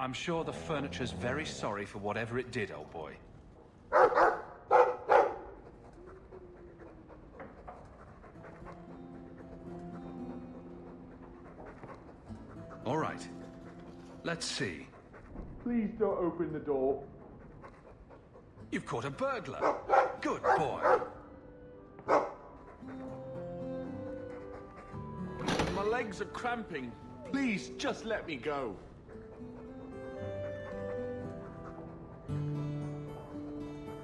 I'm sure the furniture's very sorry for whatever it did, old boy. All right. Let's see. Please don't open the door. You've caught a burglar. Good boy. My legs are cramping. Please, just let me go.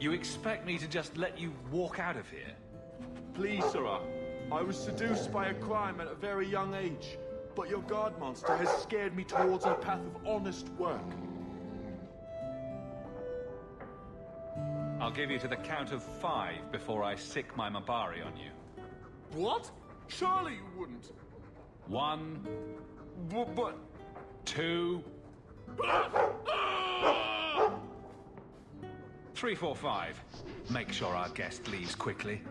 You expect me to just let you walk out of here? Please, sirrah. I was seduced by a crime at a very young age, but your guard monster has scared me towards a path of honest work. I'll give you to the count of 5 before I sick my Mabari on you. What? Surely you wouldn't. 1, But... 2, 3, 4, 5. Make sure our guest leaves quickly.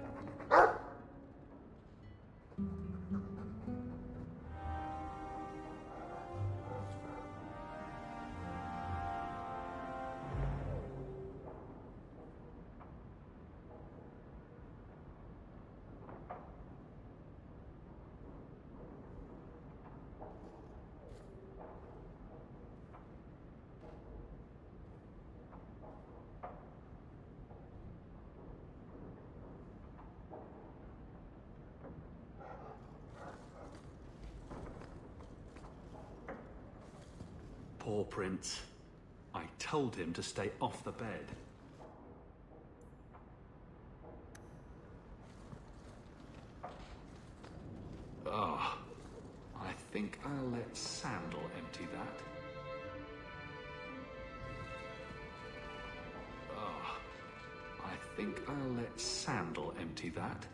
Poor Prince. I told him to stay off the bed. Oh, I think I'll let Sandal empty that. Oh, I think I'll let Sandal empty that.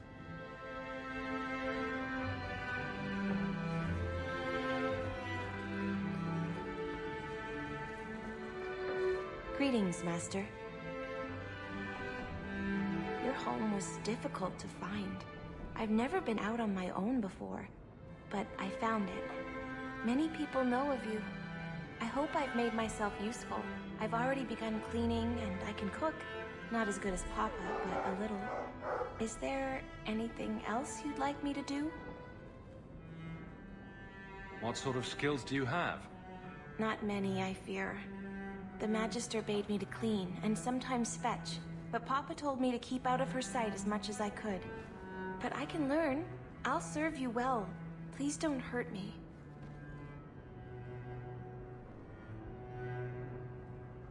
Greetings, Master. Your home was difficult to find. I've never been out on my own before, but I found it. Many people know of you. I hope I've made myself useful. I've already begun cleaning and I can cook. Not as good as Papa, but a little. Is there anything else you'd like me to do? What sort of skills do you have? Not many, I fear. The Magister bade me to clean, and sometimes fetch, but Papa told me to keep out of her sight as much as I could. But I can learn. I'll serve you well. Please don't hurt me.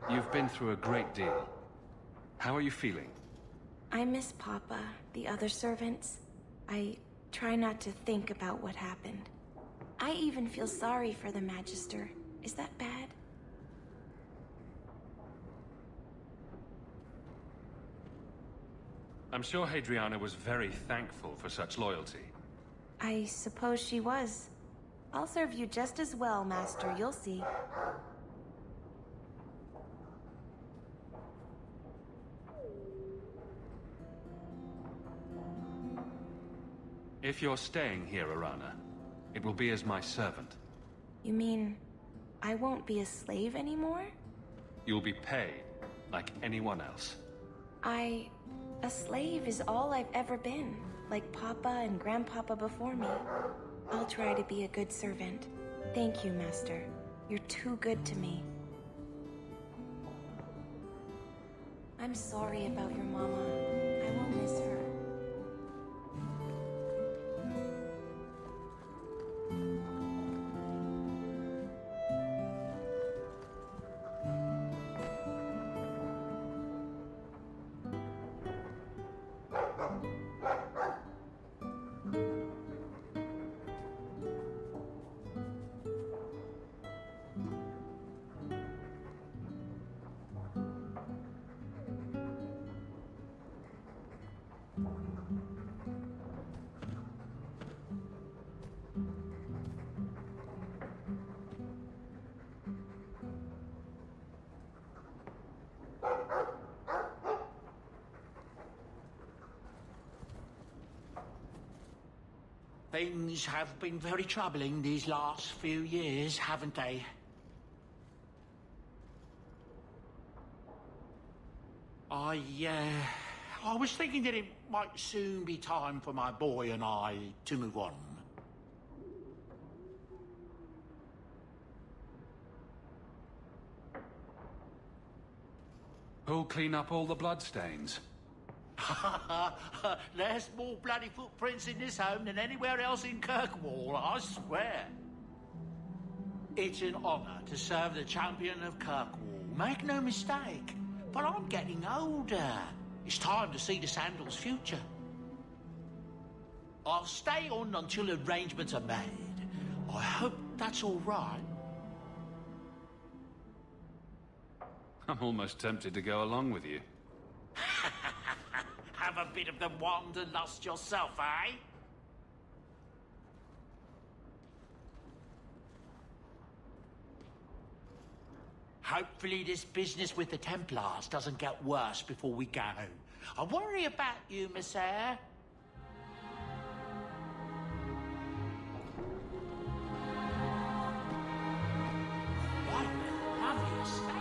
You've been through a great deal. How are you feeling? I miss Papa, the other servants. I try not to think about what happened. I even feel sorry for the Magister. Is that bad? I'm sure Hadriana was very thankful for such loyalty. I suppose she was. I'll serve you just as well, Master. You'll see. If you're staying here, Arana, it will be as my servant. You mean, I won't be a slave anymore? You'll be paid, like anyone else. A slave is all I've ever been, like Papa and Grandpapa before me. I'll try to be a good servant. Thank you, Master. You're too good to me. I'm sorry about your mama. I will miss her. Things have been very troubling these last few years, haven't they? I was thinking that it might soon be time for my boy and I to move on. Who'll clean up all the bloodstains? There's more bloody footprints in this home than anywhere else in Kirkwall, I swear. It's an honor to serve the champion of Kirkwall, make no mistake. But I'm getting older. It's time to see the Sandals' future. I'll stay on until arrangements are made. I hope that's all right. I'm almost tempted to go along with you. Have a bit of the wanderlust yourself, eh? Hopefully this business with the Templars doesn't get worse before we go. I worry about you, Messere. What a lovely estate.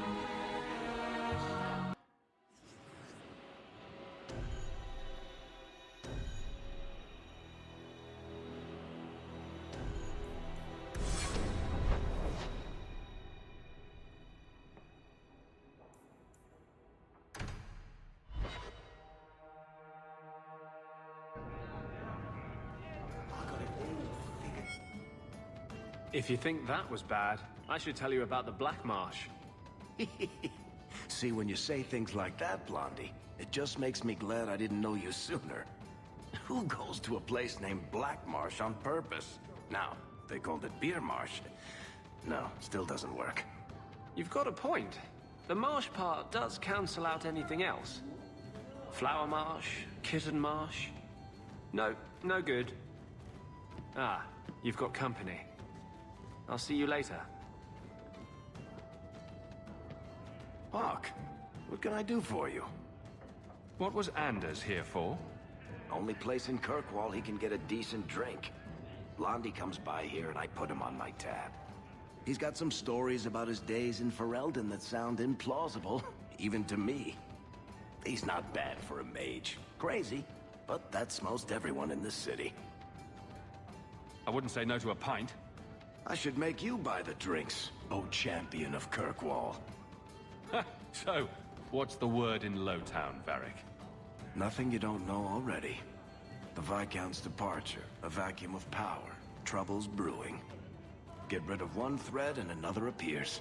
If you think that was bad, I should tell you about the Black Marsh. See, when you say things like that, Blondie, it just makes me glad I didn't know you sooner. Who goes to a place named Black Marsh on purpose? Now, they called it Beer Marsh. No, still doesn't work. You've got a point. The marsh part does cancel out anything else. Flower Marsh, Kitten Marsh. No, no good. Ah, you've got company. I'll see you later. Hawk, what can I do for you? What was Anders here for? Only place in Kirkwall he can get a decent drink. Blondie comes by here and I put him on my tab. He's got some stories about his days in Ferelden that sound implausible, even to me. He's not bad for a mage. Crazy, but that's most everyone in this city. I wouldn't say no to a pint. I should make you buy the drinks, oh champion of Kirkwall. So, what's the word in Lowtown, Varric? Nothing you don't know already. The Viscount's departure, a vacuum of power, troubles brewing. Get rid of one thread and another appears.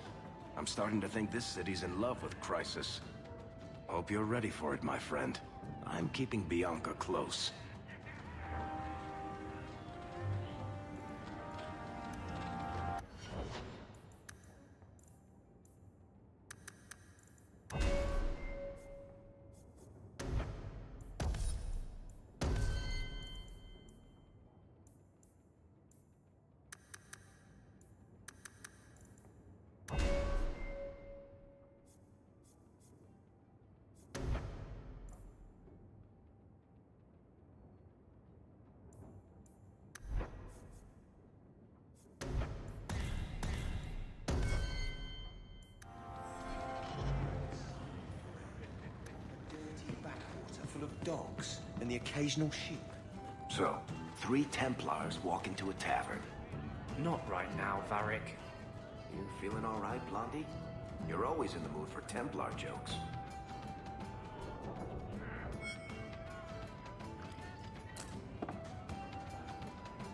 I'm starting to think this city's in love with Crisis. Hope you're ready for it, my friend. I'm keeping Bianca close. Full of dogs and the occasional sheep. So, 3 Templars walk into a tavern. Not right now, Varric. You feeling all right, Blondie? You're always in the mood for Templar jokes.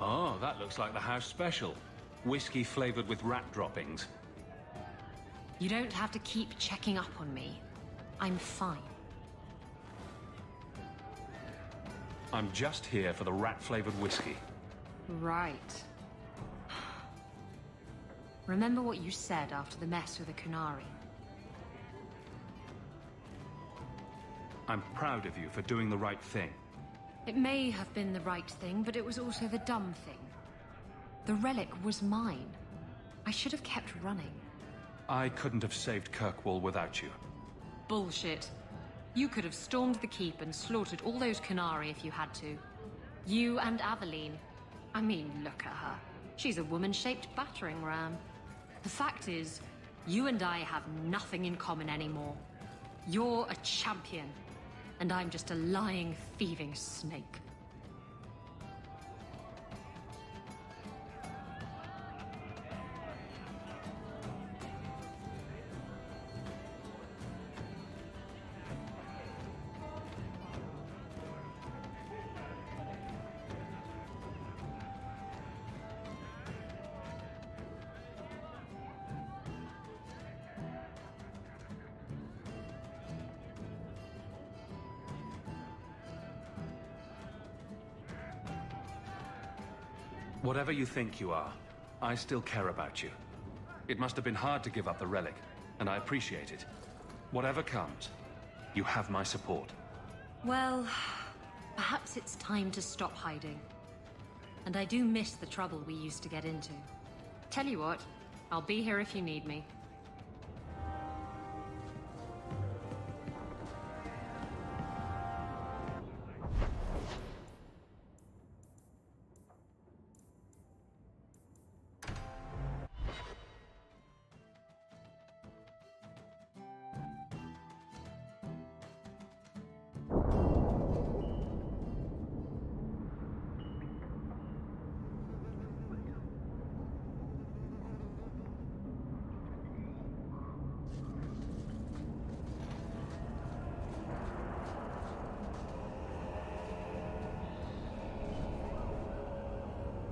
Oh, that looks like the house special. Whiskey flavored with rat droppings. You don't have to keep checking up on me. I'm fine. I'm just here for the rat-flavored whiskey. Right. Remember what you said after the mess with the Qunari. I'm proud of you for doing the right thing. It may have been the right thing, but it was also the dumb thing. The relic was mine. I should have kept running. I couldn't have saved Kirkwall without you. Bullshit. You could have stormed the keep and slaughtered all those Qunari if you had to. You and Aveline. I mean, look at her. She's a woman-shaped battering ram. The fact is, you and I have nothing in common anymore. You're a champion, and I'm just a lying, thieving snake. Whatever you think you are, I still care about you. It must have been hard to give up the relic, and I appreciate it. Whatever comes, you have my support. Well, perhaps it's time to stop hiding. And I do miss the trouble we used to get into. Tell you what, I'll be here if you need me.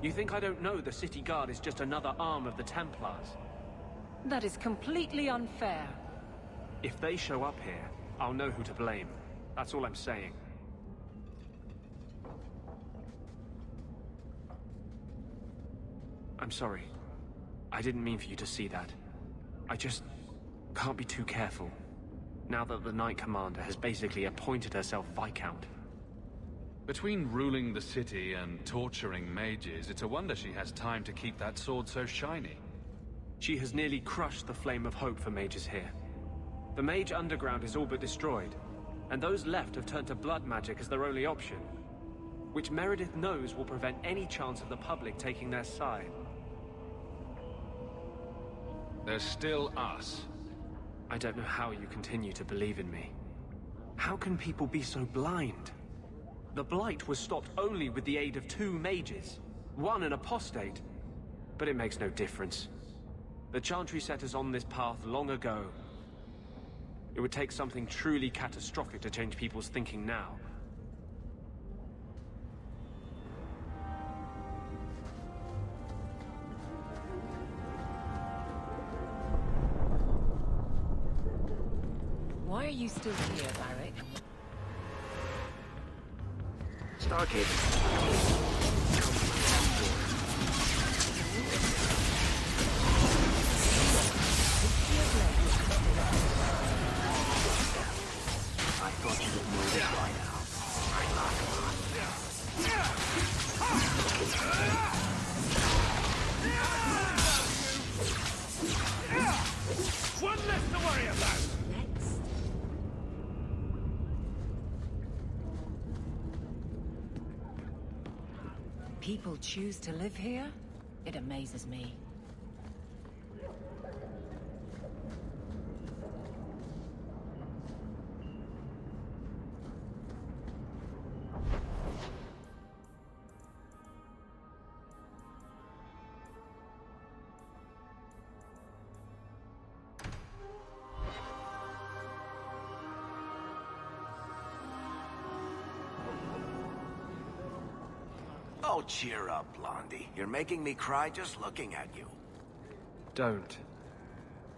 You think I don't know the City Guard is just another arm of the Templars? That is completely unfair. If they show up here, I'll know who to blame. That's all I'm saying. I'm sorry. I didn't mean for you to see that. I just can't be too careful. Now that the Knight Commander has basically appointed herself Viscount. Between ruling the city and torturing mages, it's a wonder she has time to keep that sword so shiny. She has nearly crushed the flame of hope for mages here. The Mage Underground is all but destroyed, and those left have turned to blood magic as their only option, which Meredith knows will prevent any chance of the public taking their side. There's still us. I don't know how you continue to believe in me. How can people be so blind? The Blight was stopped only with the aid of 2 mages, one an apostate. But it makes no difference. The Chantry set us on this path long ago. It would take something truly catastrophic to change people's thinking now. Why are you still here, Varric? I thought you would know this by now. One less to worry about! People choose to live here? It amazes me. Oh, cheer up, Blondie. You're making me cry just looking at you. Don't.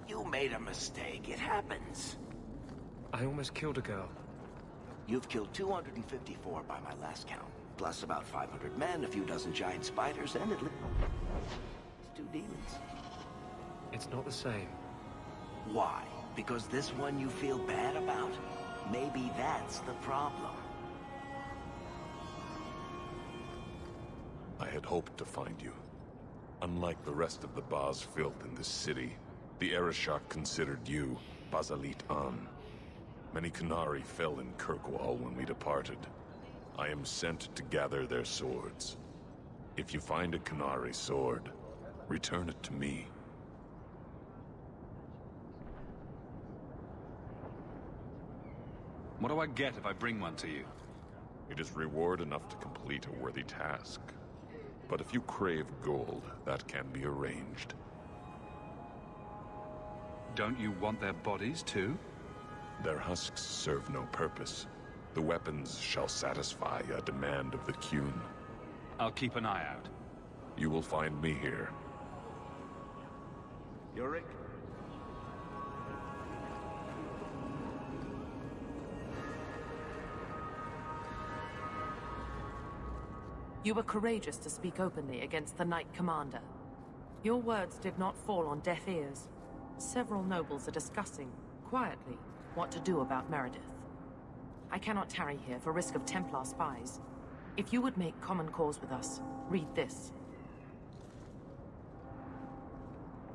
You made a mistake. It happens. I almost killed a girl. You've killed 254 by my last count. Plus about 500 men, a few dozen giant spiders, and at least 2 demons. It's not the same. Why? Because this one you feel bad about? Maybe that's the problem. I had hoped to find you. Unlike the rest of the Baz filth in this city, the Arishok considered you Basalit An. Many Qunari fell in Kirkwall when we departed. I am sent to gather their swords. If you find a Qunari sword, return it to me. What do I get if I bring one to you? It is reward enough to complete a worthy task. But if you crave gold, that can be arranged. Don't you want their bodies too? Their husks serve no purpose. The weapons shall satisfy a demand of the Qun. I'll keep an eye out. You will find me here. Yorick? You were courageous to speak openly against the Knight Commander. Your words did not fall on deaf ears. Several nobles are discussing, quietly, what to do about Meredith. I cannot tarry here for risk of Templar spies. If you would make common cause with us, read this.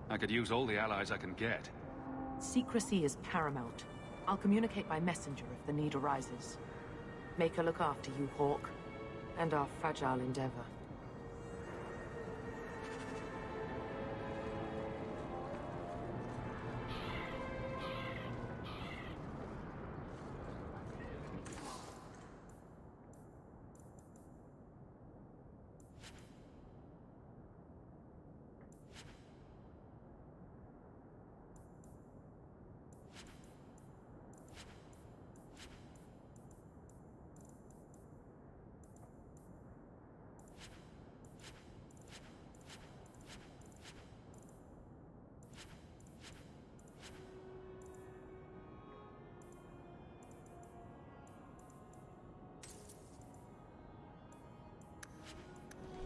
I could use all the allies I can get. Secrecy is paramount. I'll communicate by messenger if the need arises. Make her look after you, Hawke, and our fragile endeavor.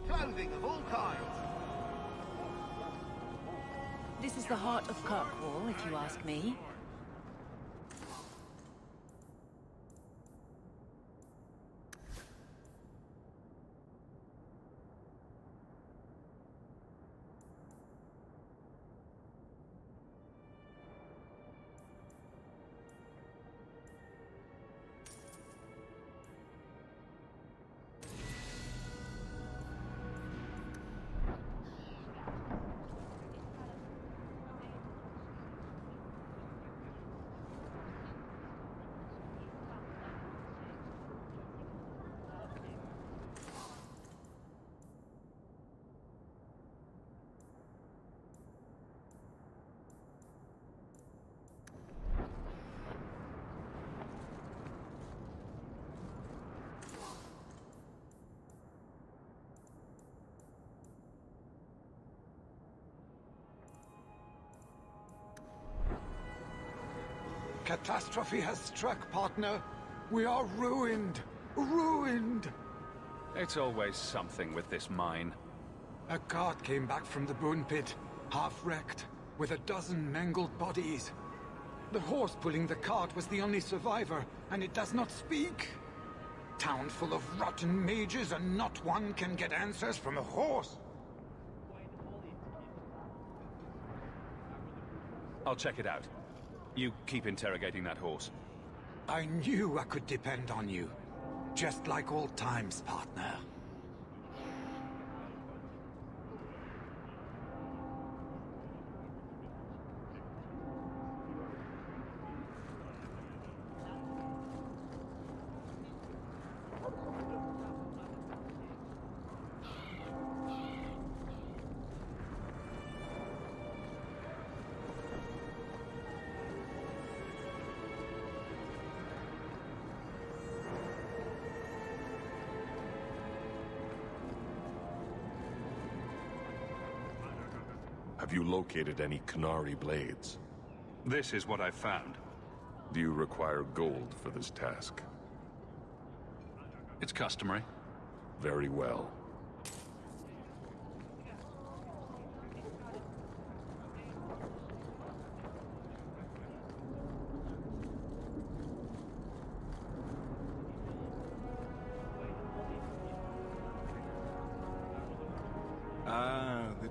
Clothing of all kinds. This is the heart of Kirkwall, if you ask me. Catastrophe has struck, partner. We are ruined. Ruined! It's always something with this mine. A cart came back from the Boon Pit, half-wrecked, with a dozen mangled bodies. The horse pulling the cart was the only survivor, and it does not speak. Town full of rotten mages, and not one can get answers from a horse. I'll check it out. You keep interrogating that horse. I knew I could depend on you. Just like old times, partner. Have you located any Qunari blades? This is what I've found. Do you require gold for this task? It's customary. Very well.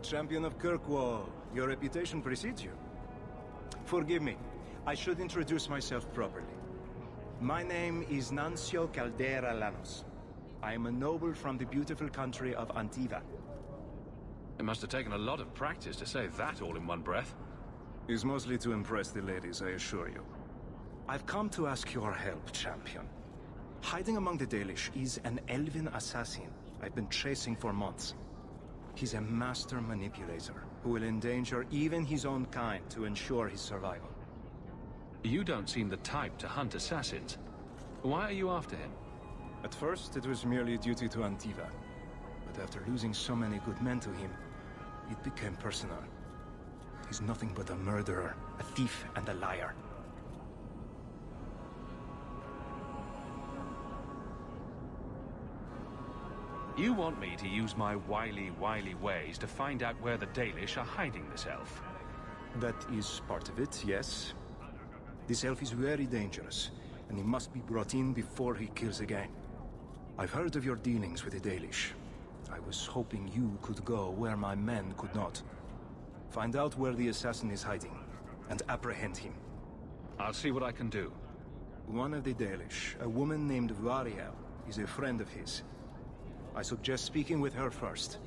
Champion of Kirkwall, your reputation precedes you. Forgive me, I should introduce myself properly. My name is Nuncio Caldera Lanos. I am a noble from the beautiful country of Antiva. It must have taken a lot of practice to say that all in one breath. Is mostly to impress the ladies, I assure you. I've come to ask your help, champion. Hiding among the Dalish is an elven assassin I've been chasing for months. He's a master manipulator who will endanger even his own kind to ensure his survival. You don't seem the type to hunt assassins. Why are you after him? At first, it was merely duty to Antiva. But after losing so many good men to him, it became personal. He's nothing but a murderer, a thief, and a liar. You want me to use my wily ways to find out where the Dalish are hiding this elf? That is part of it, yes. This elf is very dangerous, and he must be brought in before he kills again. I've heard of your dealings with the Dalish. I was hoping you could go where my men could not. Find out where the assassin is hiding, and apprehend him. I'll see what I can do. One of the Dalish, a woman named Variel, is a friend of his. I suggest speaking with her first.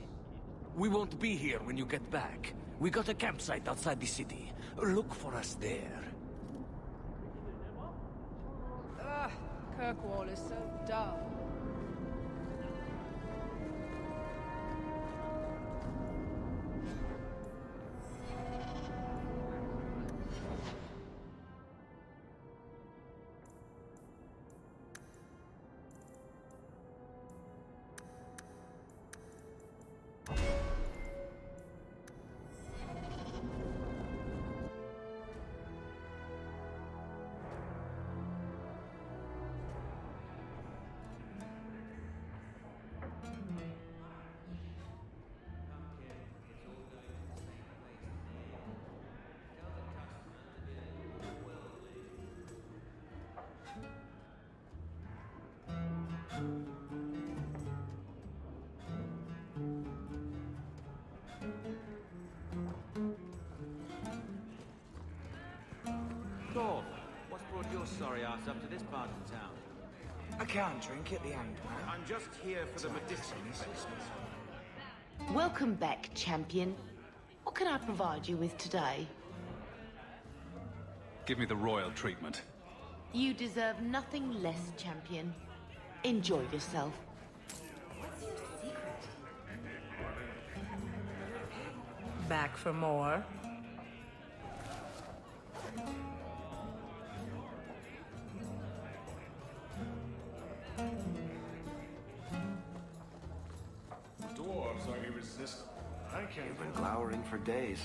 We won't be here when you get back. We got a campsite outside the city. Look for us there. Ugh, Kirkwall is so dull. Thor, what's brought your sorry ass up to this part of town? I can't drink at the end, man. I'm just here for the medicinal. Welcome back, champion. What can I provide you with today? Give me the royal treatment. You deserve nothing less, champion. Enjoy yourself. What's your secret? Back for more? Dwarves are irresistible. You've been glowering for days.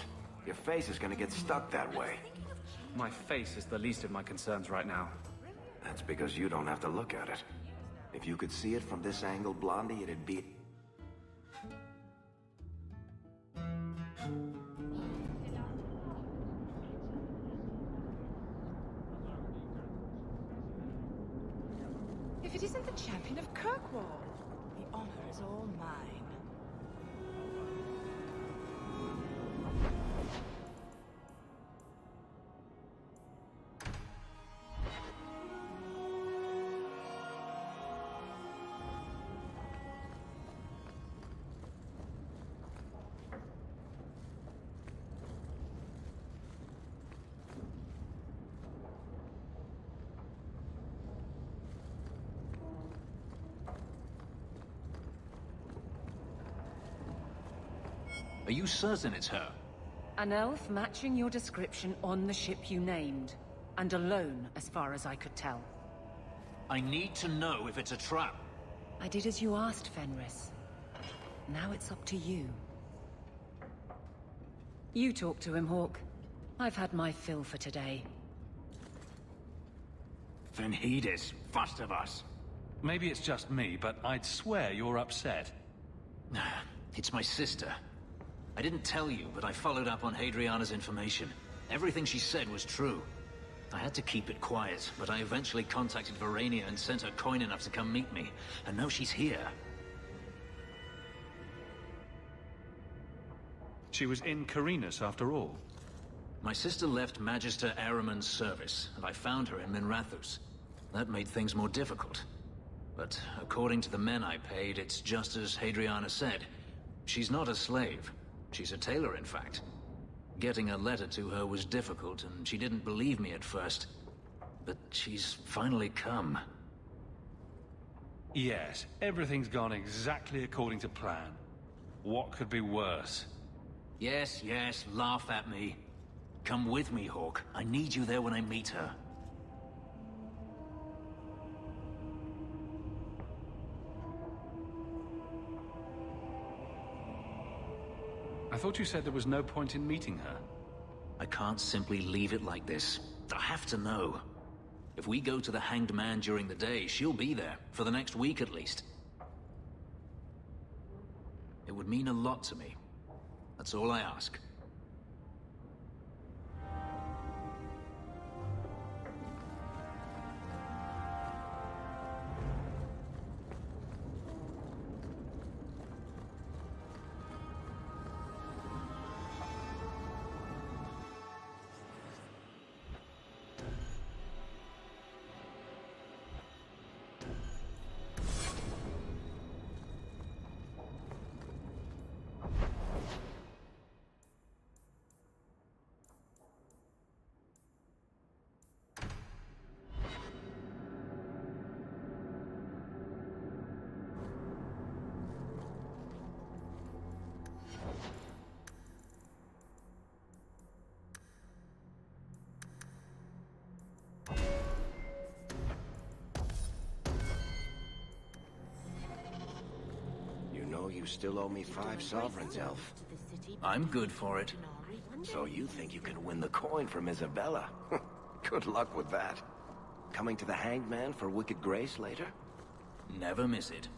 Your face is gonna get stuck that way. My face is the least of my concerns right now. That's because you don't have to look at it. If you could see it from this angle, Blondie, it'd be... If it isn't the champion of Kirkwall, the honor is all mine. Are you certain it's her? An elf matching your description on the ship you named. And alone, as far as I could tell. I need to know if it's a trap. I did as you asked, Fenris. Now it's up to you. You talk to him, Hawke. I've had my fill for today. Venhedis, first of us. Maybe it's just me, but I'd swear you're upset. It's my sister. I didn't tell you, but I followed up on Hadriana's information. Everything she said was true. I had to keep it quiet, but I eventually contacted Verania and sent her coin enough to come meet me. And now she's here. She was in Carinus after all. My sister left Magister Ahriman's service, and I found her in Minrathous. That made things more difficult. But according to the men I paid, it's just as Hadriana said. She's not a slave. She's a tailor, in fact. Getting a letter to her was difficult, and she didn't believe me at first. But she's finally come. Yes, everything's gone exactly according to plan. What could be worse? Yes, yes, laugh at me. Come with me, Hawke. I need you there when I meet her. I thought you said there was no point in meeting her. I can't simply leave it like this. I have to know. If we go to the Hanged Man during the day, she'll be there, for the next week at least. It would mean a lot to me. That's all I ask. You still owe me 5 sovereigns, Elf. I'm good for it. So you think you can win the coin from Isabella? Good luck with that. Coming to the Hanged Man for Wicked Grace later? Never miss it.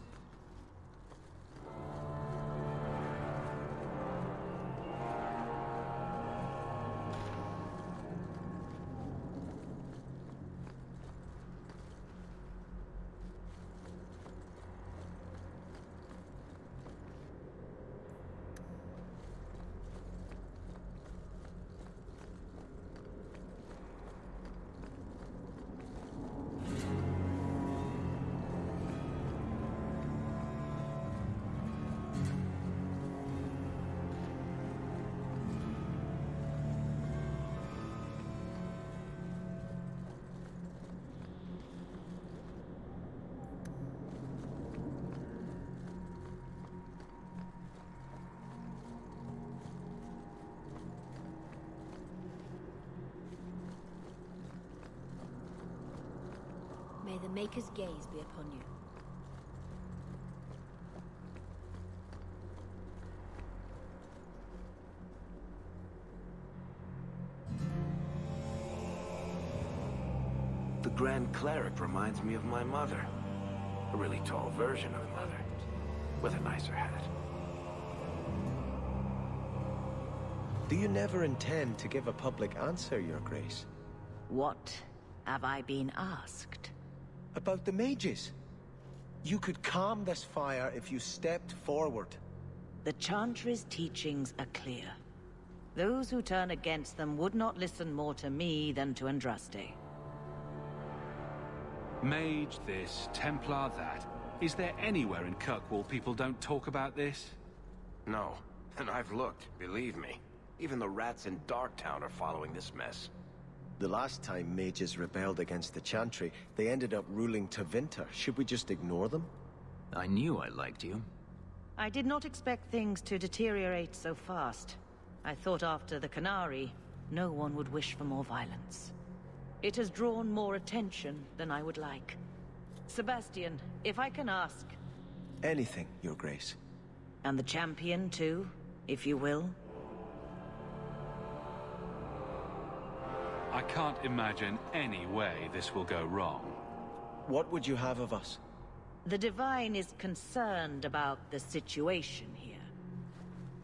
May the Maker's gaze be upon you. The Grand Cleric reminds me of my mother. A really tall version of Mother, with a nicer hat. Do you never intend to give a public answer, Your Grace? What have I been asked? About the mages. You could calm this fire if you stepped forward. The Chantry's teachings are clear. Those who turn against them would not listen more to me than to Andraste. Mage this, Templar that. Is there anywhere in Kirkwall people don't talk about this? No, and I've looked, believe me. Even the rats in Darktown are following this mess. The last time mages rebelled against the Chantry, they ended up ruling Tevinter. Should we just ignore them? I knew I liked you. I did not expect things to deteriorate so fast. I thought after the Canary, no one would wish for more violence. It has drawn more attention than I would like. Sebastian, if I can ask... Anything, Your Grace. And the Champion, too, if you will? I can't imagine any way this will go wrong. What would you have of us? The Divine is concerned about the situation here.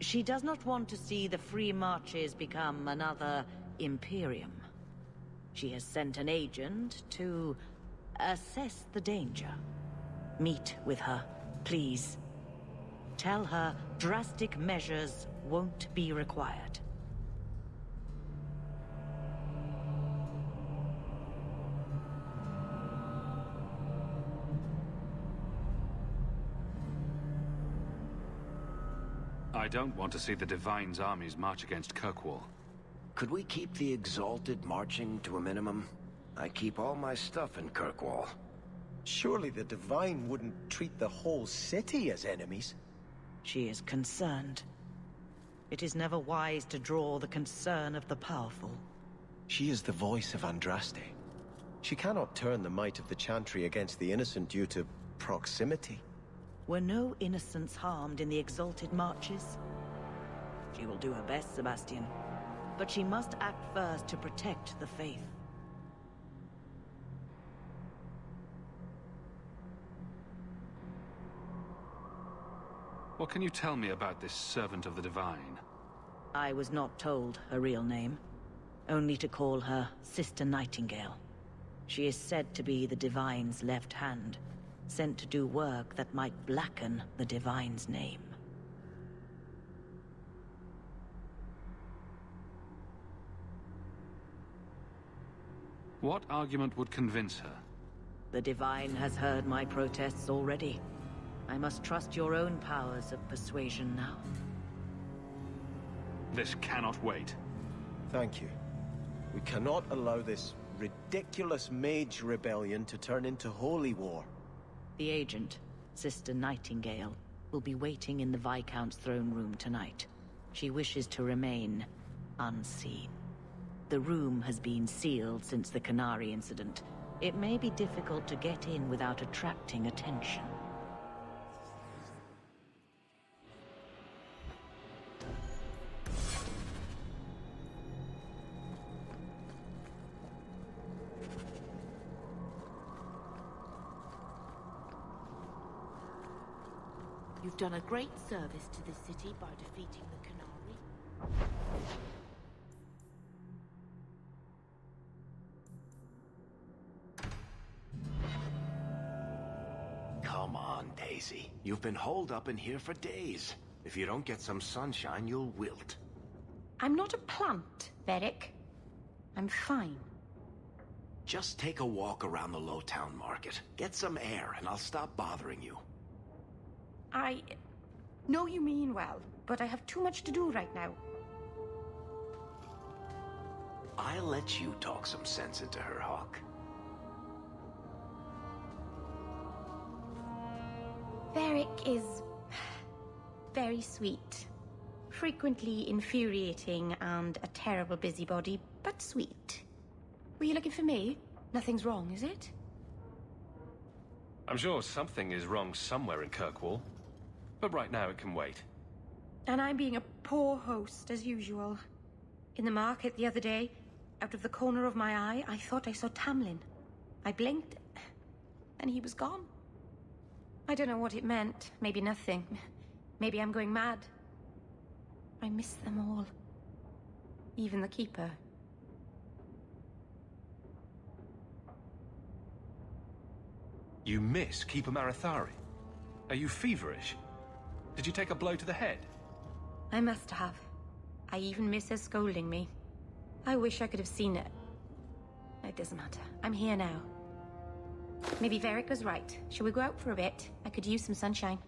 She does not want to see the Free Marches become another Imperium. She has sent an agent to assess the danger. Meet with her, please. Tell her drastic measures won't be required. I don't want to see the Divine's armies march against Kirkwall. Could we keep the Exalted marching to a minimum? I keep all my stuff in Kirkwall. Surely the Divine wouldn't treat the whole city as enemies. She is concerned. It is never wise to draw the concern of the powerful. She is the voice of Andraste. She cannot turn the might of the Chantry against the innocent due to proximity. Were no innocents harmed in the Exalted marches? She will do her best, Sebastian. But she must act first to protect the faith. What can you tell me about this Servant of the Divine? I was not told her real name. Only to call her Sister Nightingale. She is said to be the Divine's left hand, sent to do work that might blacken the Divine's name. What argument would convince her? The Divine has heard my protests already. I must trust your own powers of persuasion now. This cannot wait. Thank you. We cannot allow this ridiculous mage rebellion to turn into holy war. The agent, Sister Nightingale, will be waiting in the Viscount's throne room tonight. She wishes to remain unseen. The room has been sealed since the Canary incident. It may be difficult to get in without attracting attention. You've done a great service to this city by defeating the Canary. Come on, Daisy. You've been holed up in here for days. If you don't get some sunshine, you'll wilt. I'm not a plant, Varric. I'm fine. Just take a walk around the Lowtown Market. Get some air, and I'll stop bothering you. I know you mean well, but I have too much to do right now. I'll let you talk some sense into her, Hawk. Varric is very sweet. Frequently infuriating and a terrible busybody, but sweet. Were you looking for me? Nothing's wrong, is it? I'm sure something is wrong somewhere in Kirkwall. But right now it can wait. And I'm being a poor host, as usual. In the market the other day, out of the corner of my eye, I thought I saw Tamlin. I blinked, and he was gone. I don't know what it meant. Maybe nothing. Maybe I'm going mad. I miss them all. Even the Keeper. You miss Keeper Marethari? Are you feverish? Did you take a blow to the head? I must have. I even miss her scolding me. I wish I could have seen it. It doesn't matter. I'm here now. Maybe Varric was right. Shall we go out for a bit? I could use some sunshine.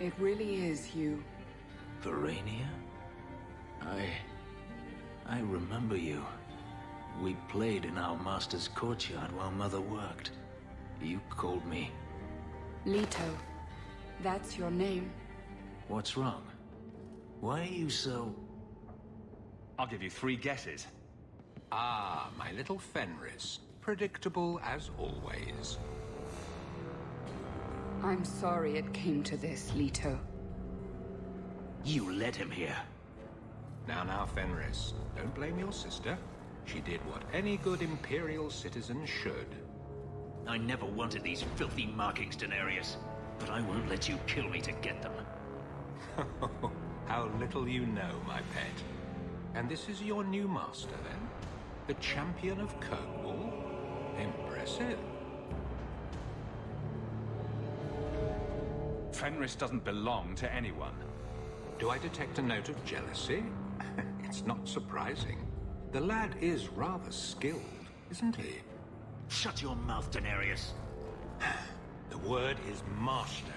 It really is, Hugh. Verania? I remember you. We played in our master's courtyard while Mother worked. You called me. Leto. That's your name. What's wrong? Why are you so... I'll give you 3 guesses. Ah, my little Fenris. Predictable as always. I'm sorry it came to this, Leto. You led him here. Now, Fenris. Don't blame your sister. She did what any good Imperial citizen should. I never wanted these filthy markings, Daenerys. But I won't let you kill me to get them. How little you know, my pet. And this is your new master, then? The champion of Kirkwall? Impressive. Fenris doesn't belong to anyone. Do I detect a note of jealousy? It's not surprising. The lad is rather skilled, isn't he? Shut your mouth, Daenerys. The word is master.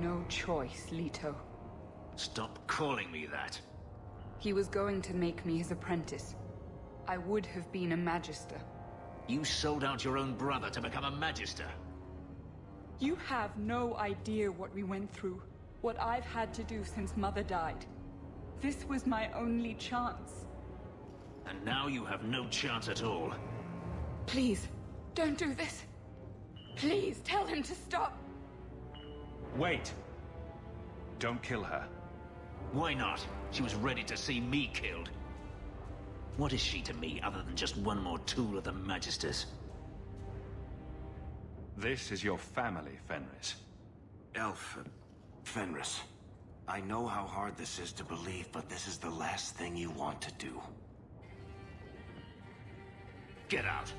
No choice, Leto. Stop calling me that. He was going to make me his apprentice. I would have been a Magister. You sold out your own brother to become a Magister. You have no idea what we went through. What I've had to do since Mother died. This was my only chance. And now you have no chance at all. Please, don't do this. Please, tell him to stop. Wait. Don't kill her. Why not? She was ready to see me killed. What is she to me other than just one more tool of the Magisters? This is your family, Fenris. Elf, Fenris. I know how hard this is to believe, but this is the last thing you want to do. Get out.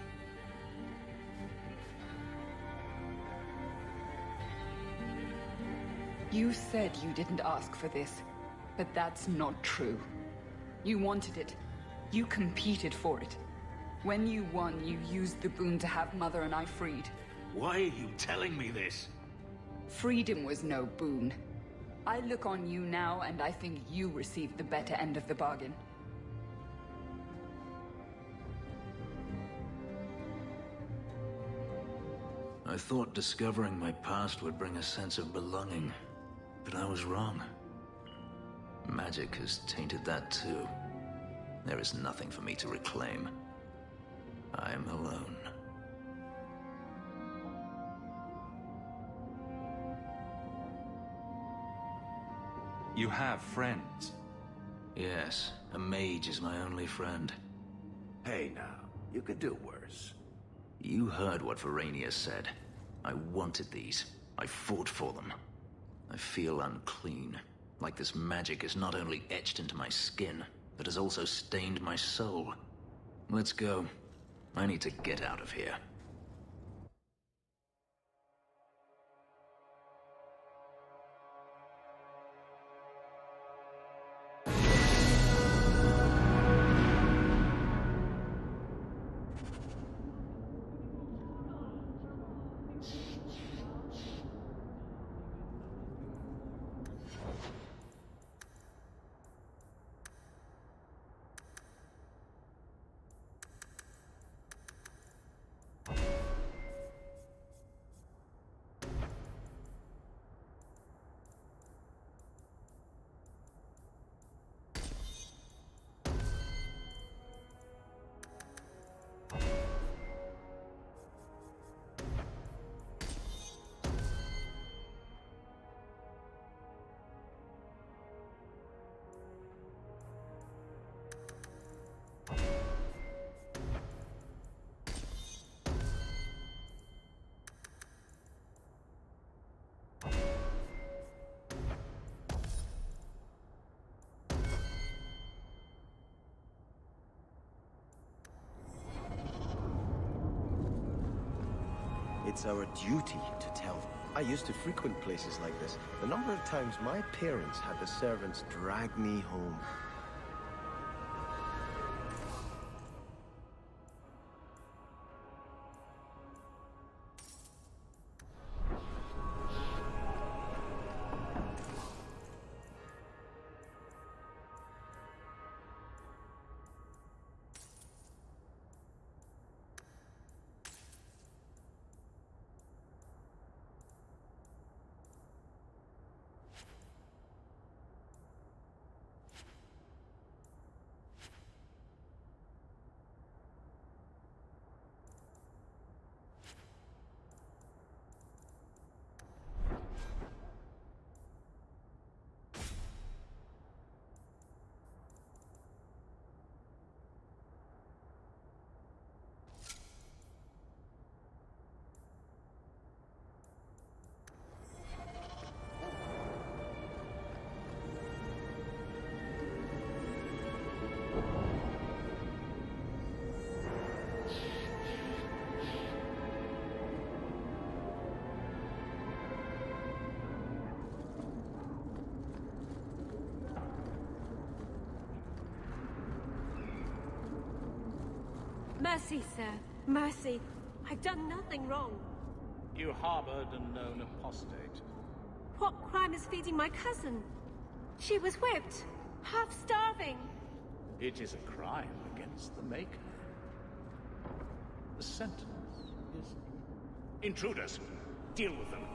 You said you didn't ask for this, but that's not true. You wanted it. You competed for it. When you won, you used the boon to have Mother and I freed. Why are you telling me this? Freedom was no boon. I look on you now, and I think you received the better end of the bargain. I thought discovering my past would bring a sense of belonging, but I was wrong. Magic has tainted that too. There is nothing for me to reclaim. I am alone. You have friends. Yes, a mage is my only friend. Hey now, you could do worse. You heard what Verania said. I wanted these. I fought for them. I feel unclean. Like this magic is not only etched into my skin, but has also stained my soul. Let's go. I need to get out of here. It's our duty to tell them. I used to frequent places like this. The number of times my parents had the servants drag me home. Mercy, sir. Mercy. I've done nothing wrong. You harbored a known apostate. What crime is feeding my cousin? She was whipped, half-starving. It is a crime against the Maker. The sentence is... Intruders! Deal with them.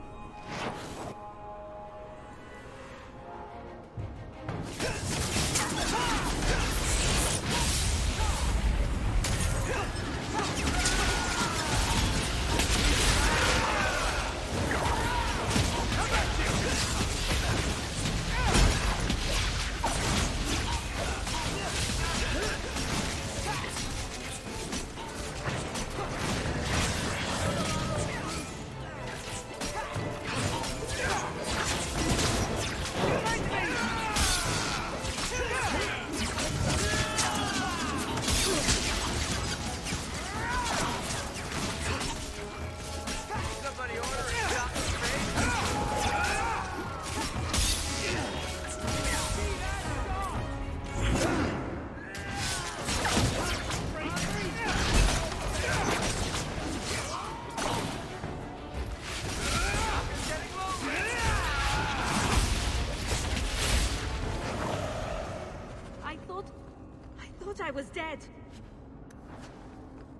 I was dead.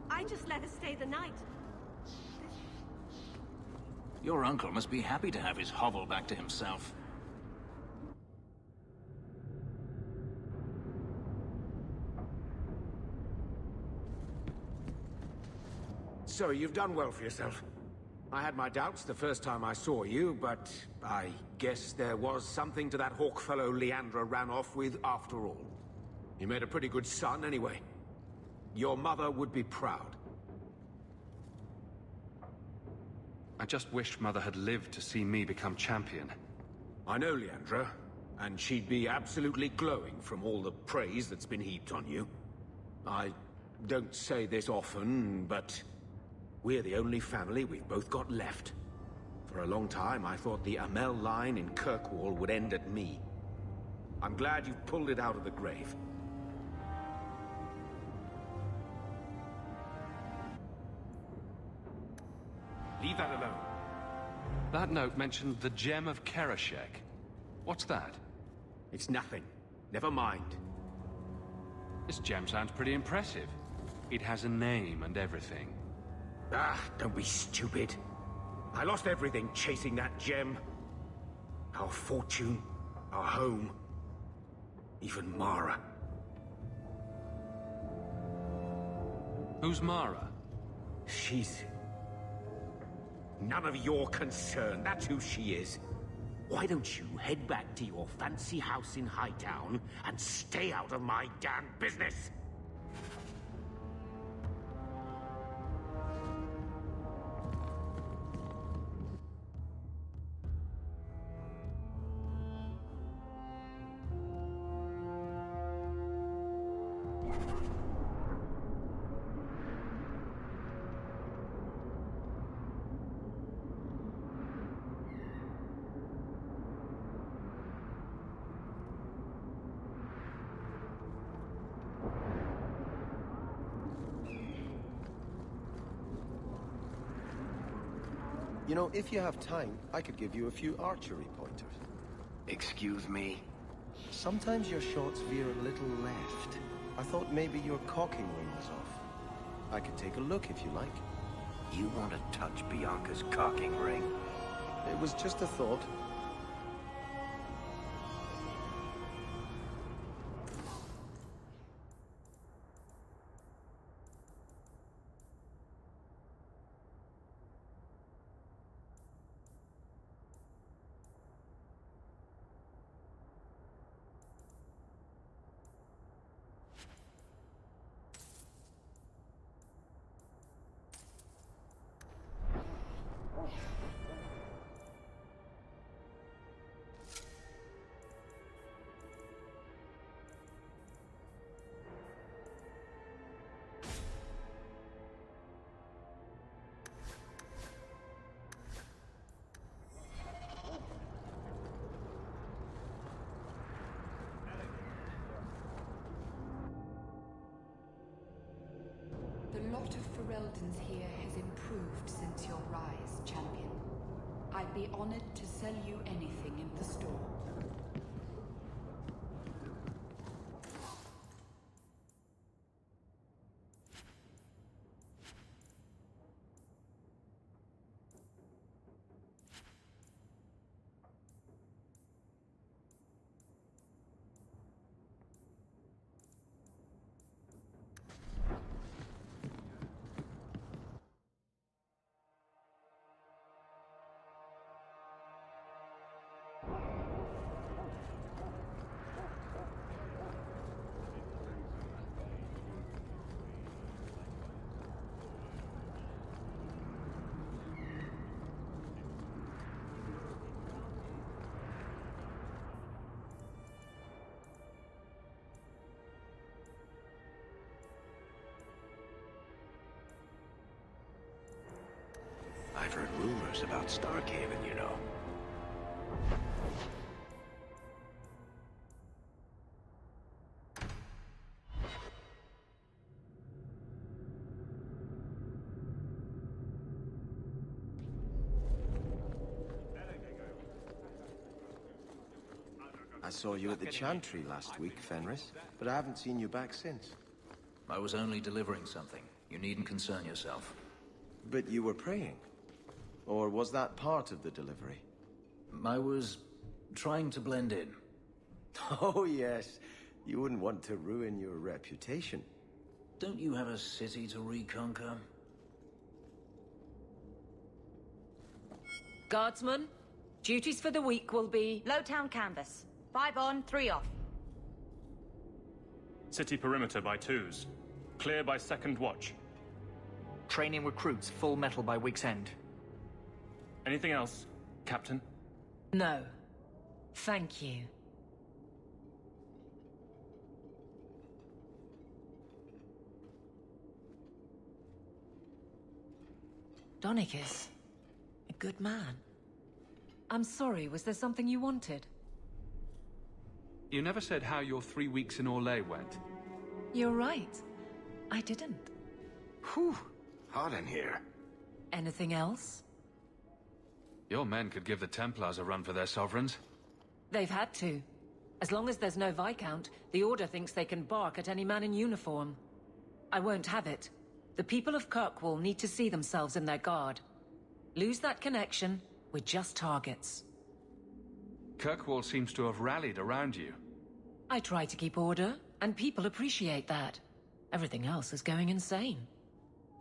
I just let her stay the night. Your uncle must be happy to have his hovel back to himself. So, you've done well for yourself. I had my doubts the first time I saw you, but I guess there was something to that hawk fellow Leandra ran off with after all. You made a pretty good son anyway. Your mother would be proud. I just wish Mother had lived to see me become champion. I know Leandra, and she'd be absolutely glowing from all the praise that's been heaped on you. I don't say this often, but we're the only family we've both got left. For a long time, I thought the Amel line in Kirkwall would end at me. I'm glad you've pulled it out of the grave. Leave that alone. That note mentioned the Gem of Kereshek. What's that? It's nothing. Never mind. This gem sounds pretty impressive. It has a name and everything. Ah, don't be stupid. I lost everything chasing that gem. Our fortune, our home, even Mara. Who's Mara? She's none of your concern. That's who she is. Why don't you head back to your fancy house in Hightown and stay out of my damn business? You know, if you have time, I could give you a few archery pointers. Excuse me? Sometimes your shots veer a little left. I thought maybe your cocking ring was off. I could take a look if you like. You want to touch Bianca's cocking ring? It was just a thought. The lot of Ferelden's here has improved since your rise, champion. I'd be honored to sell you anything in the store. I've heard rumors about Starkhaven, you know. I saw you at the Chantry last week, Fenris, but I haven't seen you back since. I was only delivering something. You needn't concern yourself. But you were praying? Or was that part of the delivery? I was trying to blend in. Oh, yes. You wouldn't want to ruin your reputation. Don't you have a city to reconquer? Guardsman, duties for the week will be... Lowtown canvas. 5 on, 3 off. City perimeter by 2s. Clear by 2nd watch. Training recruits full metal by week's end. Anything else, Captain? No. Thank you. Donicus. A good man. I'm sorry, was there something you wanted? You never said how your 3 weeks in Orlais went. You're right. I didn't. Whew. Hot in here. Anything else? Your men could give the Templars a run for their sovereigns. They've had to. As long as there's no Viscount, the Order thinks they can bark at any man in uniform. I won't have it. The people of Kirkwall need to see themselves in their guard. Lose that connection, we're just targets. Kirkwall seems to have rallied around you. I try to keep order, and people appreciate that. Everything else is going insane.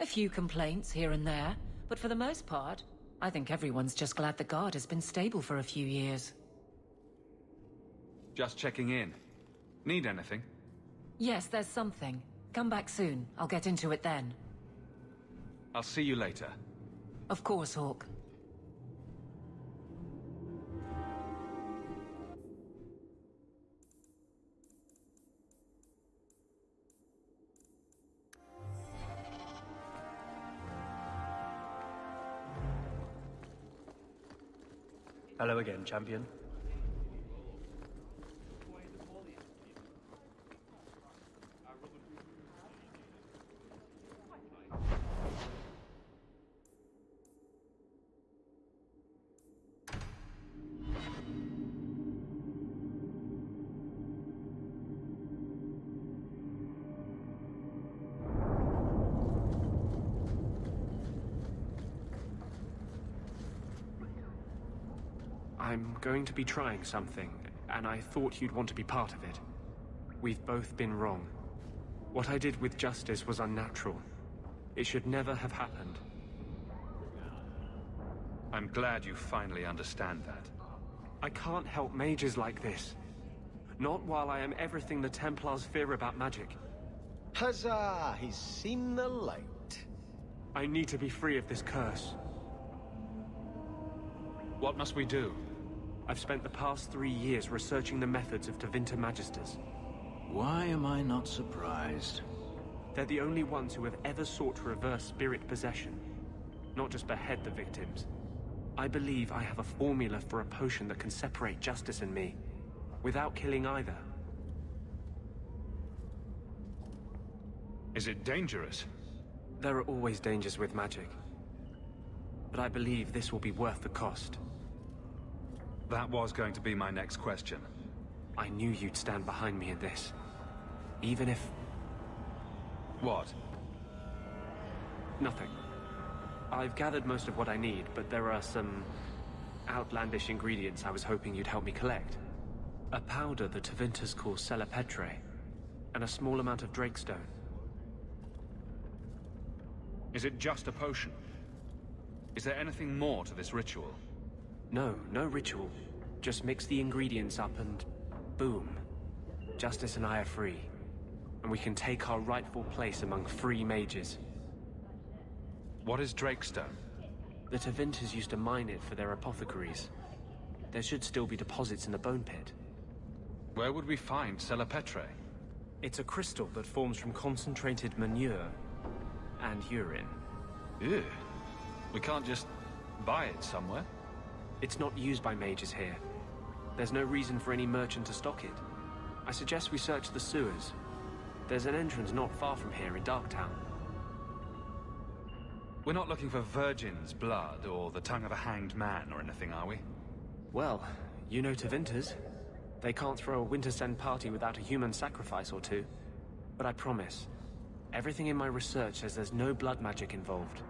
A few complaints here and there, but for the most part, I think everyone's just glad the guard has been stable for a few years. Just checking in. Need anything? Yes, there's something. Come back soon. I'll get into it then. I'll see you later. Of course, Hawk. Hello again, champion. I'm going to be trying something, and I thought you'd want to be part of it. We've both been wrong. What I did with Justice was unnatural. It should never have happened. I'm glad you finally understand that. I can't help mages like this. Not while I am everything the Templars fear about magic. Huzzah! He's seen the light. I need to be free of this curse. What must we do? I've spent the past 3 years researching the methods of Tevinter Magisters. Why am I not surprised? They're the only ones who have ever sought to reverse spirit possession, not just behead the victims. I believe I have a formula for a potion that can separate Justice and me, without killing either. Is it dangerous? There are always dangers with magic. But I believe this will be worth the cost. That was going to be my next question. I knew you'd stand behind me in this. Even if... What? Nothing. I've gathered most of what I need, but there are some outlandish ingredients I was hoping you'd help me collect. A powder the Tevinters call Celepetre, and a small amount of Drakestone. Is it just a potion? Is there anything more to this ritual? No, no ritual. Just mix the ingredients up and... boom. Justice and I are free. And we can take our rightful place among free mages. What is Drakestone? The Tevinters used to mine it for their apothecaries. There should still be deposits in the Bone Pit. Where would we find Celepetre? It's a crystal that forms from concentrated manure and urine. Ew. We can't just buy it somewhere? It's not used by mages here. There's no reason for any merchant to stock it. I suggest we search the sewers. There's an entrance not far from here in Darktown. We're not looking for virgin's blood or the tongue of a hanged man or anything, are we? Well, you know Tevinters. They can't throw a Wintersend party without a human sacrifice or two. But I promise, Everything in my research says there's no blood magic involved.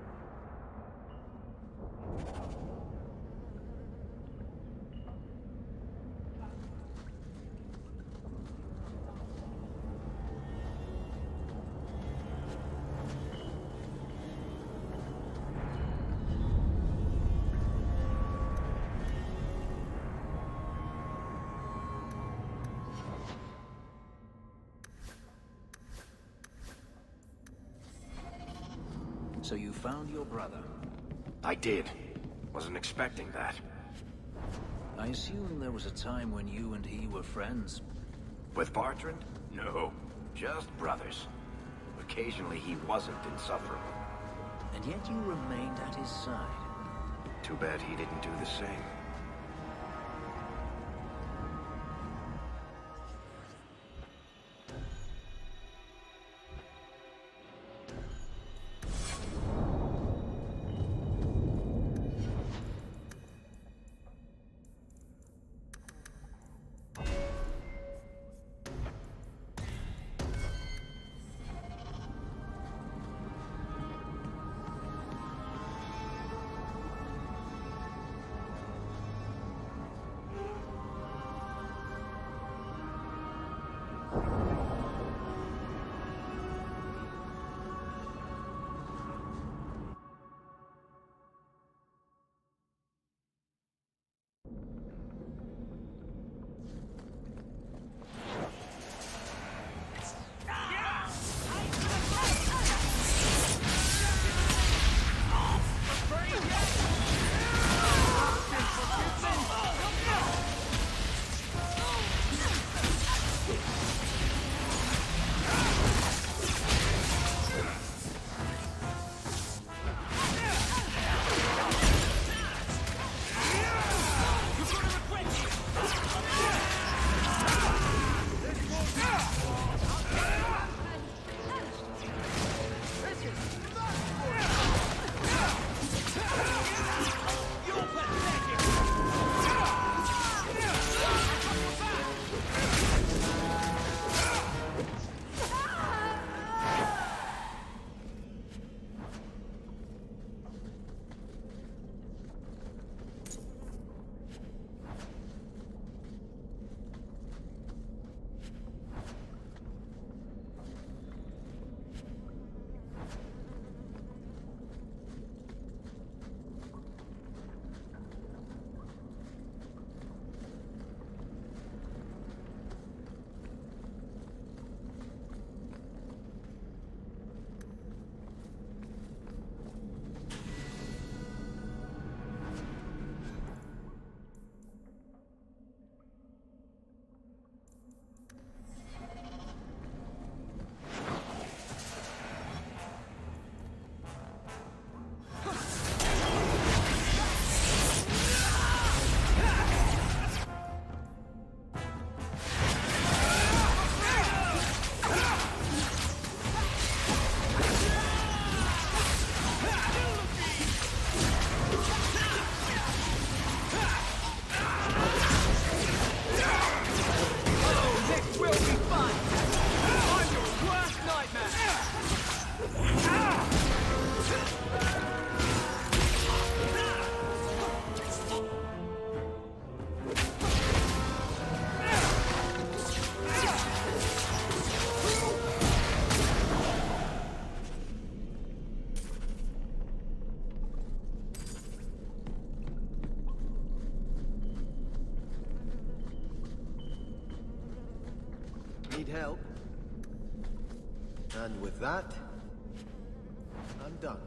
So you found your brother? I did. Wasn't expecting that. I assume there was a time when you and he were friends? With Bartrand? No. Just brothers. Occasionally he wasn't insufferable. And yet you remained at his side. Too bad he didn't do the same. Need help? And with that, I'm done.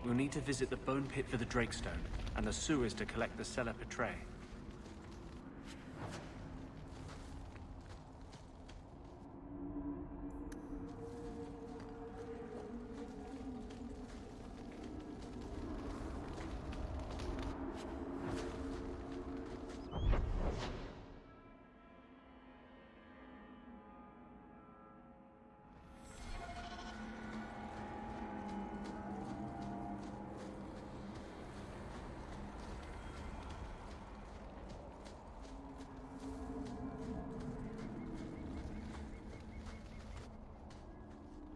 We'll need to visit the bone pit for the Drakestone, and the sewers to collect the Cella Petrae.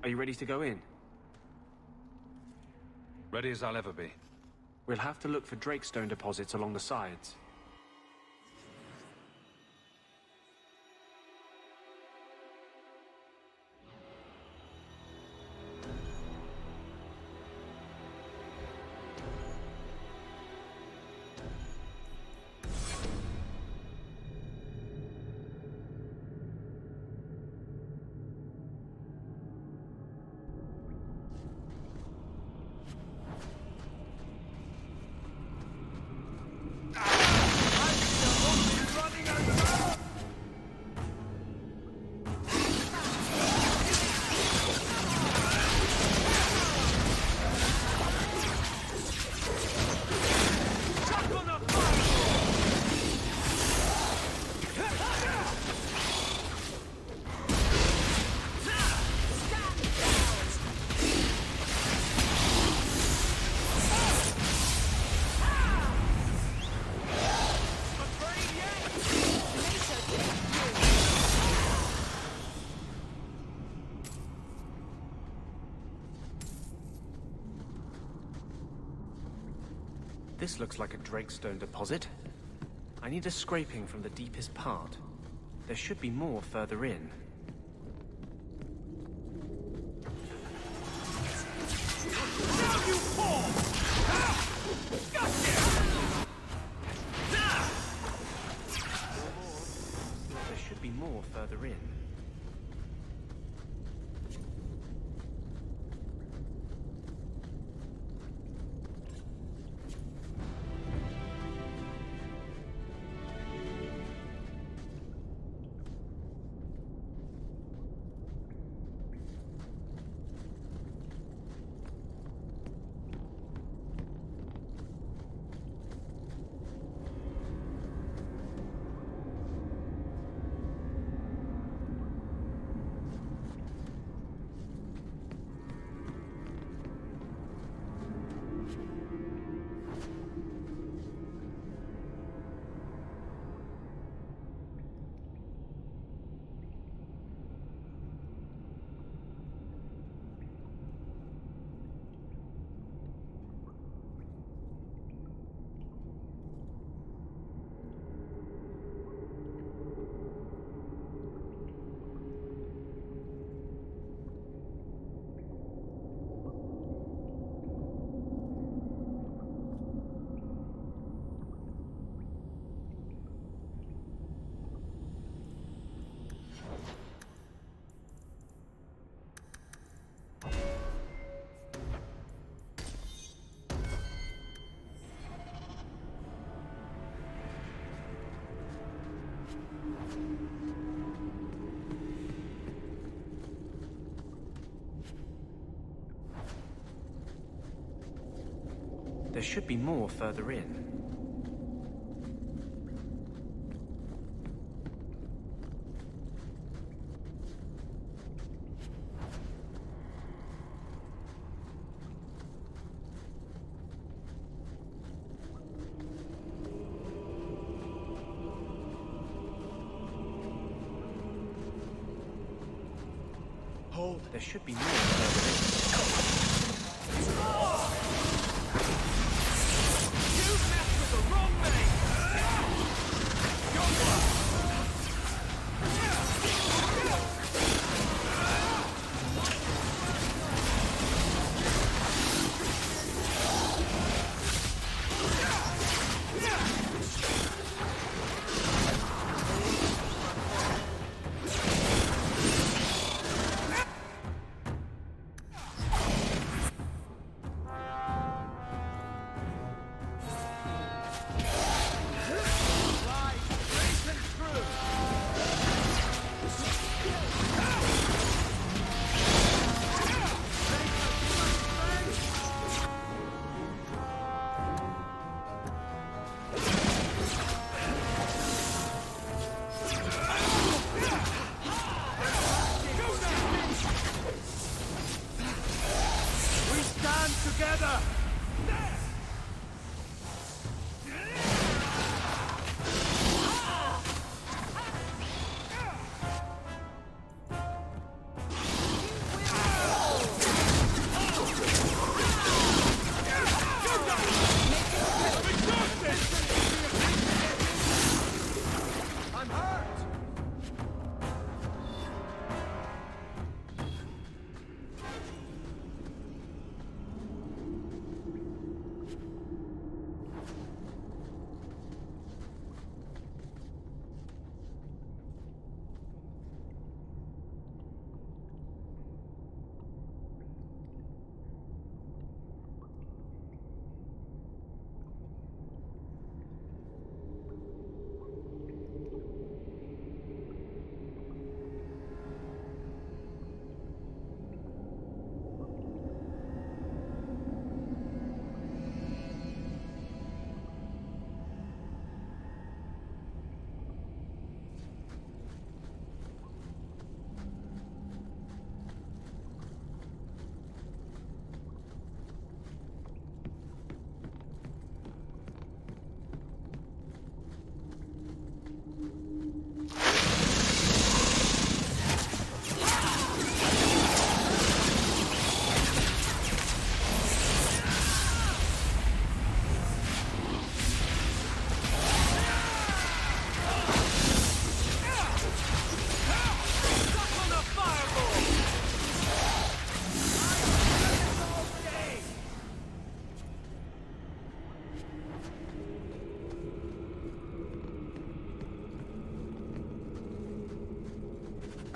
Are you ready to go in? Ready as I'll ever be. We'll have to look for Drakestone deposits along the sides. This looks like a Drakestone deposit. I need a scraping from the deepest part. There should be more further in. Now you fall! Gotcha! There should be more further in. There should be more further in. Hold. There should be more further in.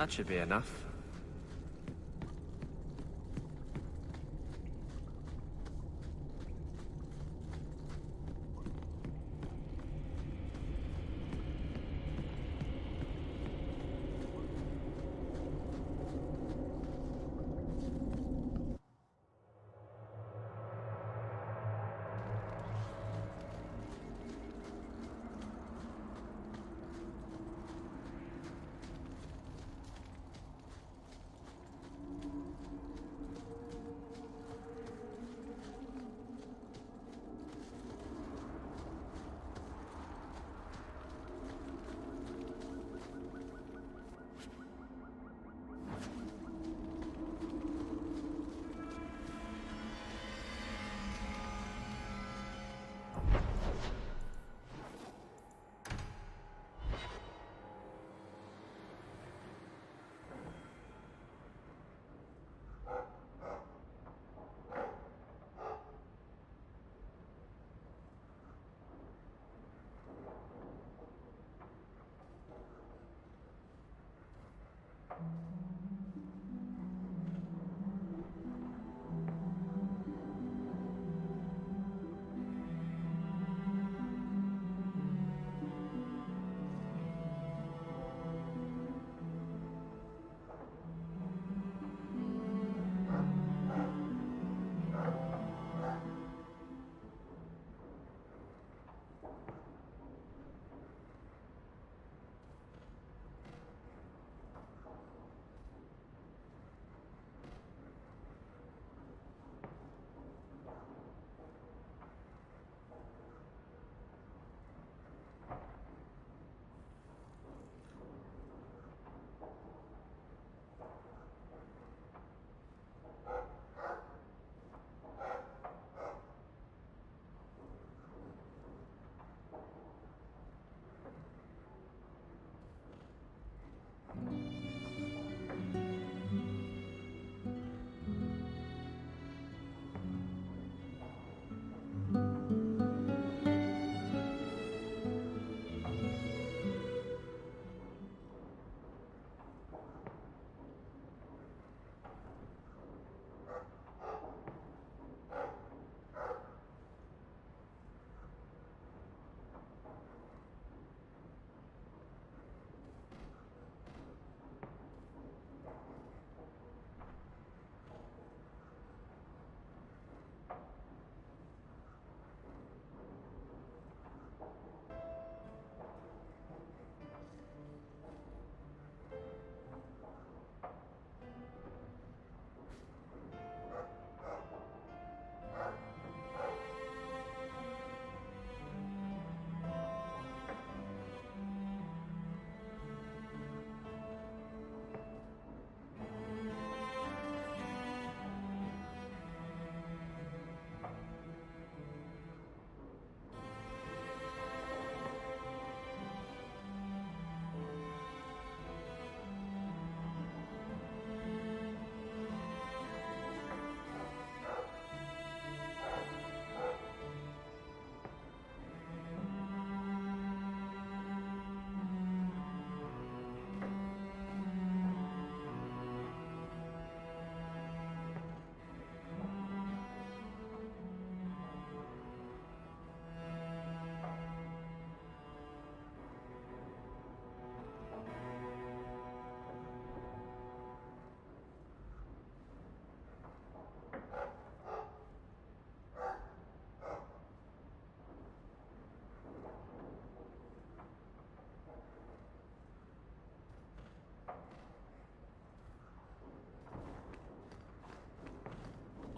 That should be enough.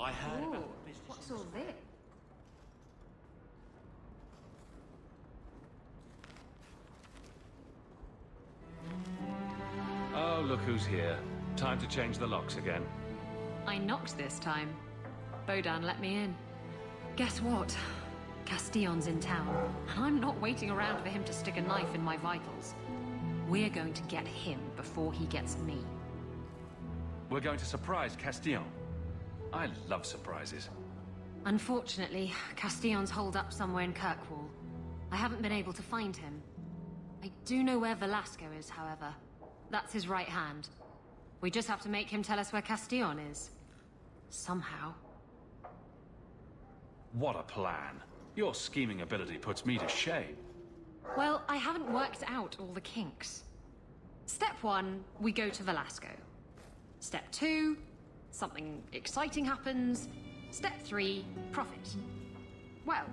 I heard about the business. What's all this? Oh, look who's here. Time to change the locks again. I knocked this time. Bodan let me in. Guess what? Castillon's in town, and I'm not waiting around for him to stick a knife in my vitals. We're going to get him before he gets me. We're going to surprise Castillon. I love surprises. Unfortunately, Castillon's holed up somewhere in Kirkwall. I haven't been able to find him. I do know where Velasco is, however. That's his right hand. We just have to make him tell us where Castillon is. Somehow. What a plan. Your scheming ability puts me to shame. Well, I haven't worked out all the kinks. Step 1, we go to Velasco. Step 2, something exciting happens. Step 3, profit. Well,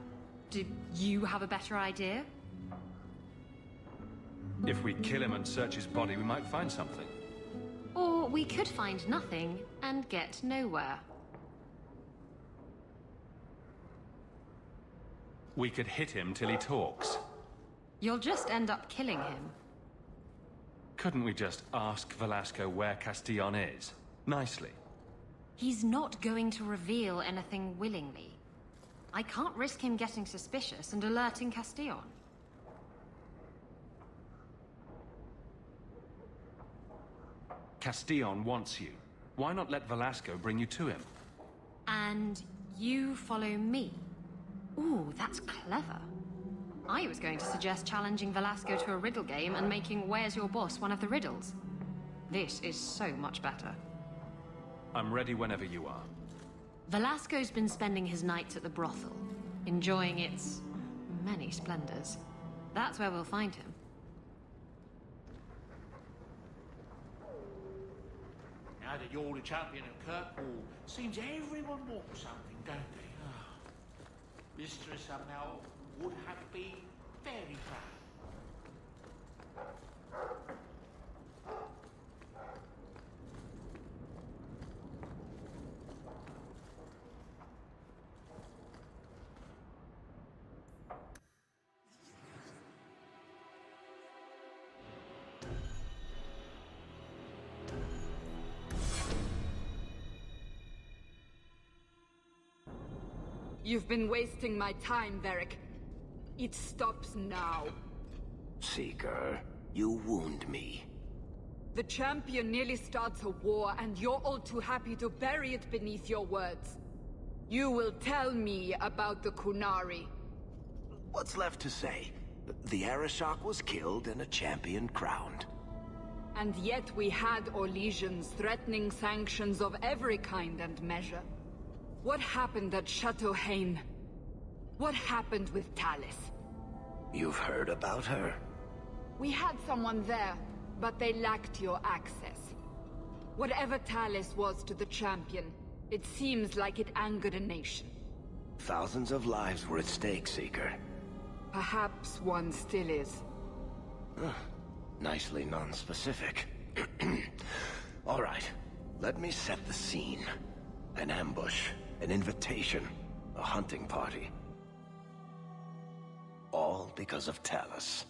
do you have a better idea? If we kill him and search his body, we might find something. Or we could find nothing and get nowhere. We could hit him till he talks. You'll just end up killing him. Couldn't we just ask Velasco where Castillon is? Nicely. He's not going to reveal anything willingly. I can't risk him getting suspicious and alerting Castillon. Castillon wants you. Why not let Velasco bring you to him? And you follow me. Ooh, that's clever. I was going to suggest challenging Velasco to a riddle game and making Where's Your Boss one of the riddles. This is so much better. I'm ready whenever you are. Velasco's been spending his nights at the brothel, enjoying its many splendors. That's where we'll find him. Now that you're the champion of Kirkwall, seems everyone wants something, don't they? Mistress Amel would have been very proud. You've been wasting my time, Varric. It stops now. Seeker, you wound me. The champion nearly starts a war, and you're all too happy to bury it beneath your words. You will tell me about the Qunari. What's left to say? The Arishok was killed and a champion crowned. And yet we had Orlesians threatening sanctions of every kind and measure. What happened at Chateau Hain? What happened with Talis? You've heard about her? We had someone there, but they lacked your access. Whatever Talis was to the champion, it seems like it angered a nation. Thousands of lives were at stake, Seeker. Perhaps one still is. Nicely non-specific. All right, let me set the scene. An ambush, an invitation, a hunting party. All because of Talis.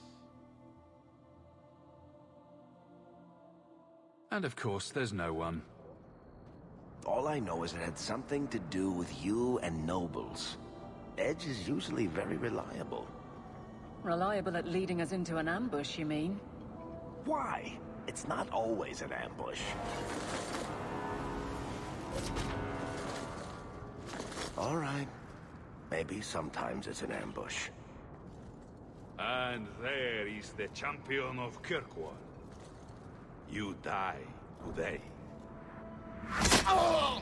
And of course, there's no one. All I know is it had something to do with you and nobles. Edge is usually very reliable. Reliable at leading us into an ambush, you mean? Why? It's not always an ambush. All right. Maybe sometimes it's an ambush. And there is the champion of Kirkwall. You die today. Oh!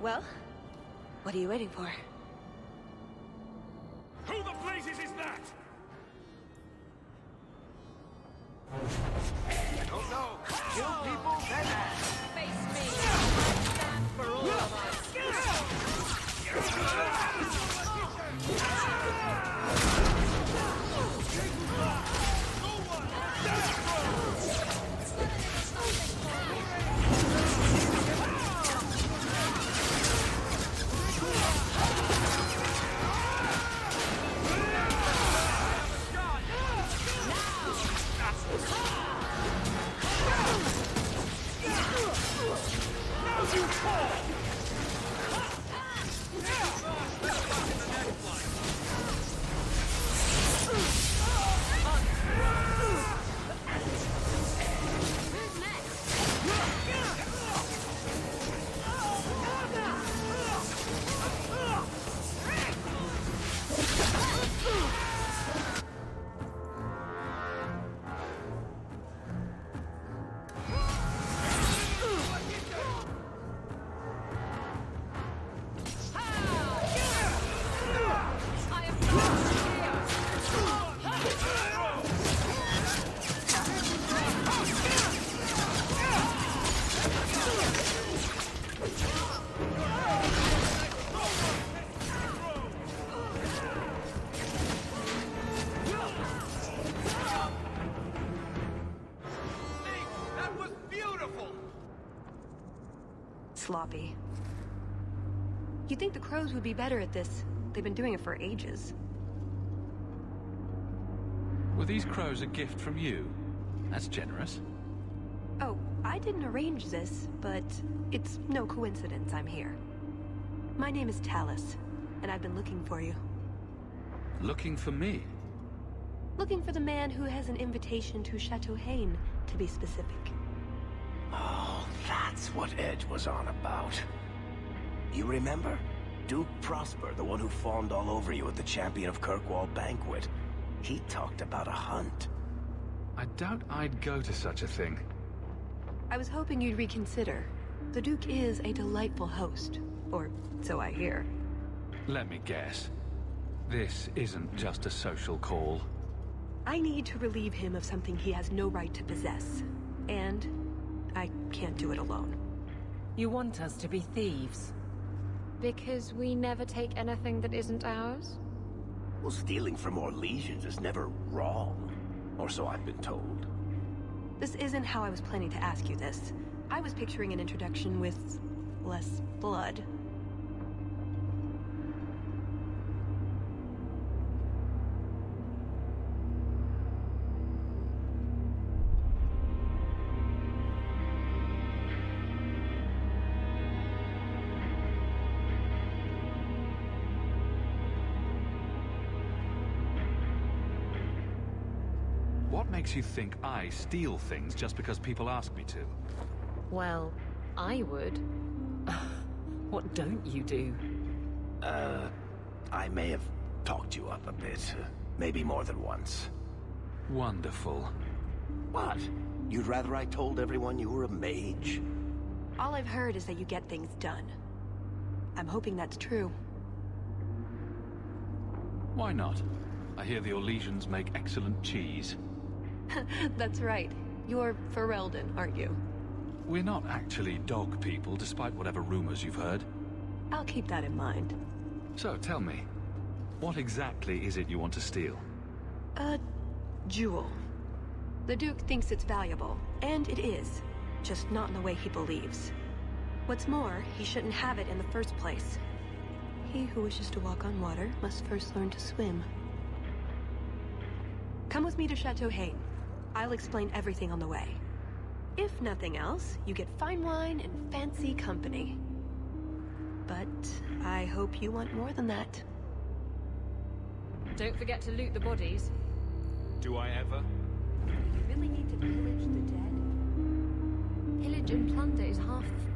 Well, what are you waiting for? Who the blazes is that? Don't know. Kill people, then ask. Face me. Stand for all of us. sloppy. You'd think the Crows would be better at this. They've been doing it for ages. Were these crows a gift from you? That's generous. Oh, I didn't arrange this, but it's no coincidence I'm here. My name is Talus, and I've been looking for you. Looking for me? Looking for the man who has an invitation to Chateau Hain, to be specific. Oh, that's what Edge was on about. You remember? Duke Prosper, the one who fawned all over you at the Champion of Kirkwall banquet. He talked about a hunt. I doubt I'd go to such a thing. I was hoping you'd reconsider. The Duke is a delightful host, or so I hear. Let me guess. This isn't just a social call. I need to relieve him of something he has no right to possess. And I can't do it alone. You want us to be thieves? Because we never take anything that isn't ours? Well, stealing from Orlesians is never wrong. Or so I've been told. This isn't how I was planning to ask you this. I was picturing an introduction with less blood. What makes you think I steal things just because people ask me to? Well, I would. What don't you do? I may have talked you up a bit. Maybe more than once. Wonderful. What? You'd rather I told everyone you were a mage? All I've heard is that you get things done. I'm hoping that's true. Why not? I hear the Orlesians make excellent cheese. That's right. You're Ferelden, aren't you? We're not actually dog people, despite whatever rumors you've heard. I'll keep that in mind. So, tell me, what exactly is it you want to steal? A jewel. The Duke thinks it's valuable, and it is. Just not in the way he believes. What's more, he shouldn't have it in the first place. He who wishes to walk on water must first learn to swim. Come with me to Chateau Hain. I'll explain everything on the way. If nothing else, you get fine wine and fancy company. But I hope you want more than that. Don't forget to loot the bodies. Do I ever? You really need to pillage the dead? Pillage and plunder is half the...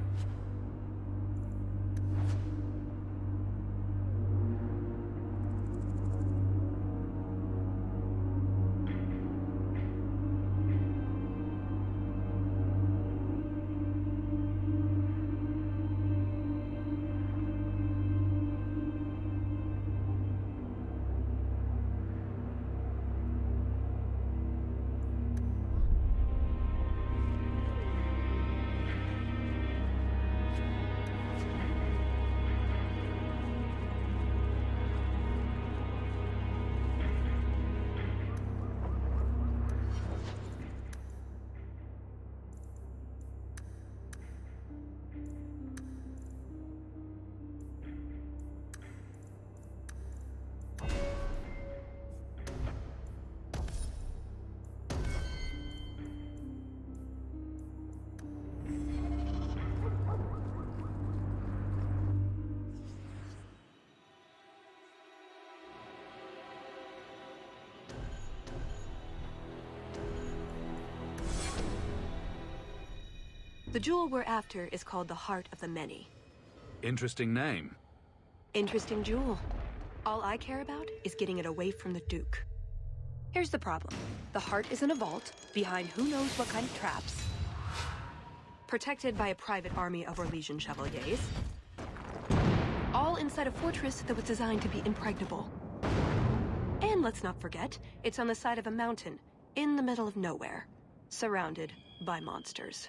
The jewel we're after is called the Heart of the Many. Interesting name. Interesting jewel. All I care about is getting it away from the Duke. Here's the problem. The heart is in a vault, behind who knows what kind of traps. Protected by a private army of Orlesian chevaliers. All inside a fortress that was designed to be impregnable. And let's not forget, it's on the side of a mountain, in the middle of nowhere, surrounded by monsters.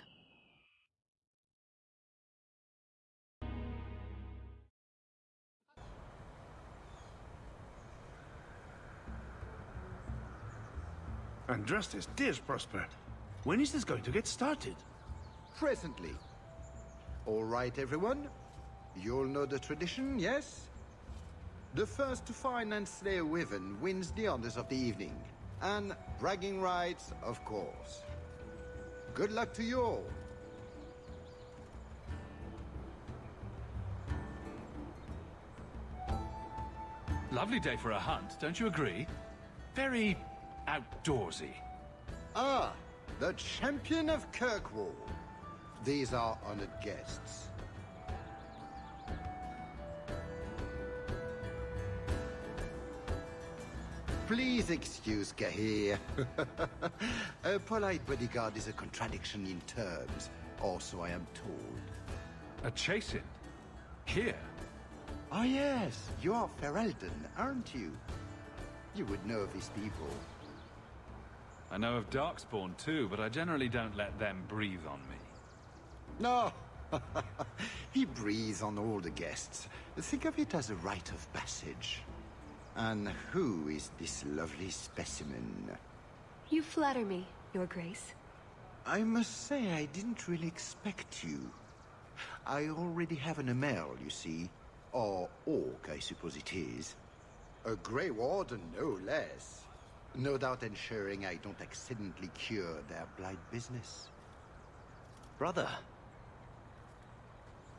Andrastes, dear Prosper, when is this going to get started? Presently. All right, everyone. You'll know the tradition, yes? The first to find and slay a wyvern wins the honors of the evening. And bragging rights, of course. Good luck to you all. Lovely day for a hunt, don't you agree? Very outdoorsy. Ah, the champion of Kirkwall. These are honored guests. Please excuse Cahir. A polite bodyguard is a contradiction in terms, also I am told. A chase-in? Here? Ah yes, you are Ferelden, aren't you? You would know of these people. I know of Darkspawn too, but I generally don't let them breathe on me. No, he breathes on all the guests. Think of it as a rite of passage. And who is this lovely specimen? You flatter me, Your Grace. I must say I didn't really expect you. I already have an Amel, you see. Or orc, I suppose it is. A Grey Warden, no less. No doubt ensuring I don't accidentally cure their blight business. Brother.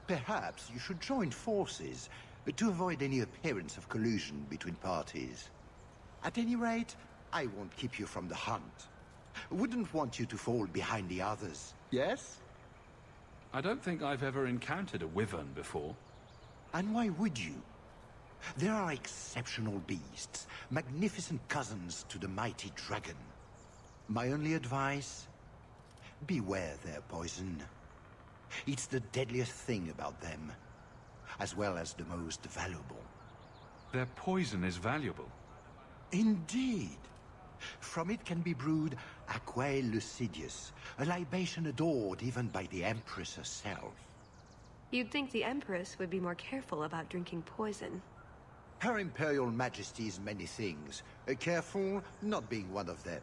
Perhaps you should join forces to avoid any appearance of collusion between parties. At any rate, I won't keep you from the hunt. Wouldn't want you to fall behind the others, yes? I don't think I've ever encountered a wyvern before. And why would you? There are exceptional beasts, magnificent cousins to the mighty dragon. My only advice? Beware their poison. It's the deadliest thing about them, as well as the most valuable. Their poison is valuable? Indeed. From it can be brewed Aquae Lucidius, a libation adored even by the Empress herself. You'd think the Empress would be more careful about drinking poison. Her Imperial Majesty's many things, careful not being one of them.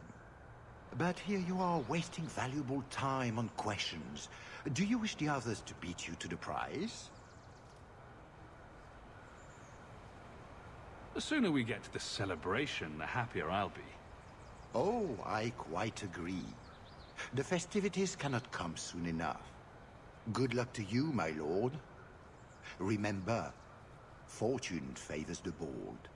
But here you are wasting valuable time on questions. Do you wish the others to beat you to the prize? The sooner we get to the celebration, the happier I'll be. Oh, I quite agree. The festivities cannot come soon enough. Good luck to you, my lord. Remember, fortune favors the bold.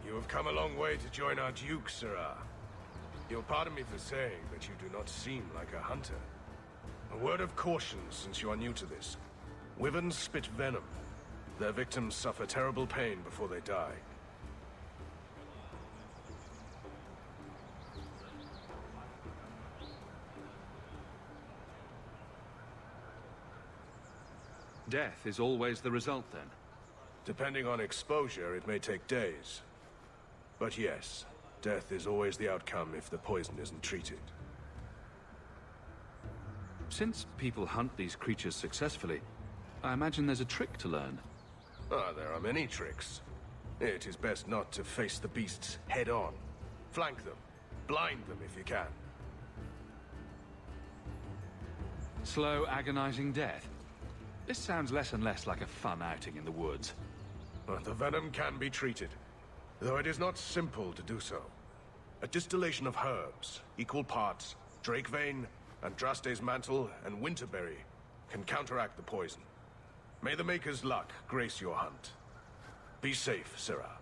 You have come a long way to join our Duke, Sirrah. You'll pardon me for saying that you do not seem like a hunter. A word of caution since you are new to this. Wyverns spit venom. Their victims suffer terrible pain before they die. Death is always the result, then? Depending on exposure, it may take days. But yes, death is always the outcome if the poison isn't treated. Since people hunt these creatures successfully, I imagine there's a trick to learn. Ah, there are many tricks. It is best not to face the beasts head-on. Flank them. Blind them if you can. Slow, agonizing death? This sounds less and less like a fun outing in the woods. But the venom can be treated, though it is not simple to do so. A distillation of herbs, equal parts Drakevane, Andraste's Mantle, and Winterberry can counteract the poison. May the Maker's luck grace your hunt. Be safe, Sirrah.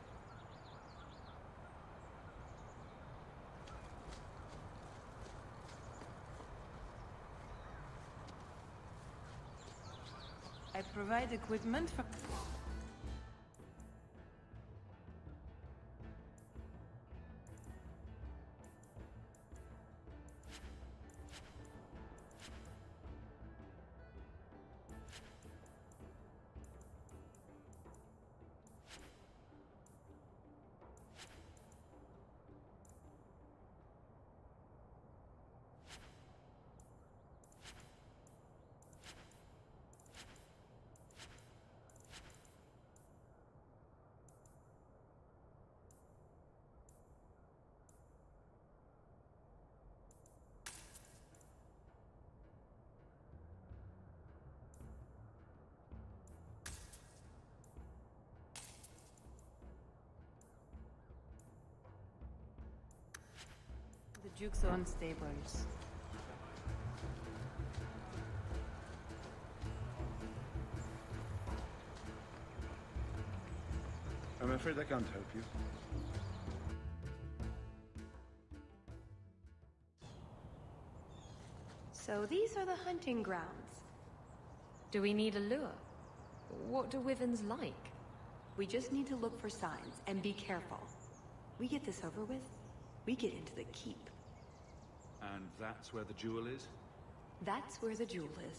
I provide equipment for... The Duke's own stables. I'm afraid I can't help you. So these are the hunting grounds. Do we need a lure? What do wyverns like? We just need to look for signs and be careful. We get this over with, we get into the keep. And that's where the jewel is? That's where the jewel is.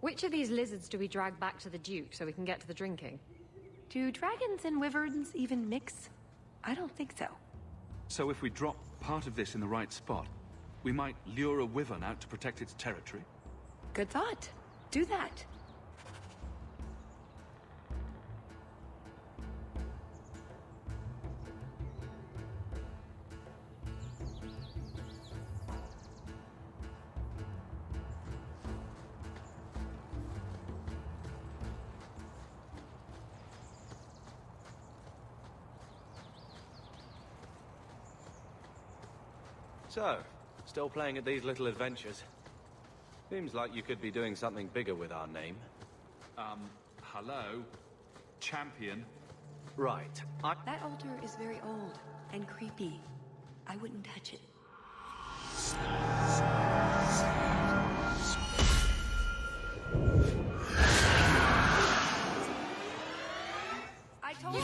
Which of these lizards do we drag back to the Duke so we can get to the drinking? Do dragons and wyverns even mix? I don't think so. So if we drop part of this in the right spot, we might lure a wyvern out to protect its territory? Good thought. Do that. So, still playing at these little adventures? Seems like you could be doing something bigger with our name. Hello? Champion? Right. That altar is very old and creepy. I wouldn't touch it. I told you.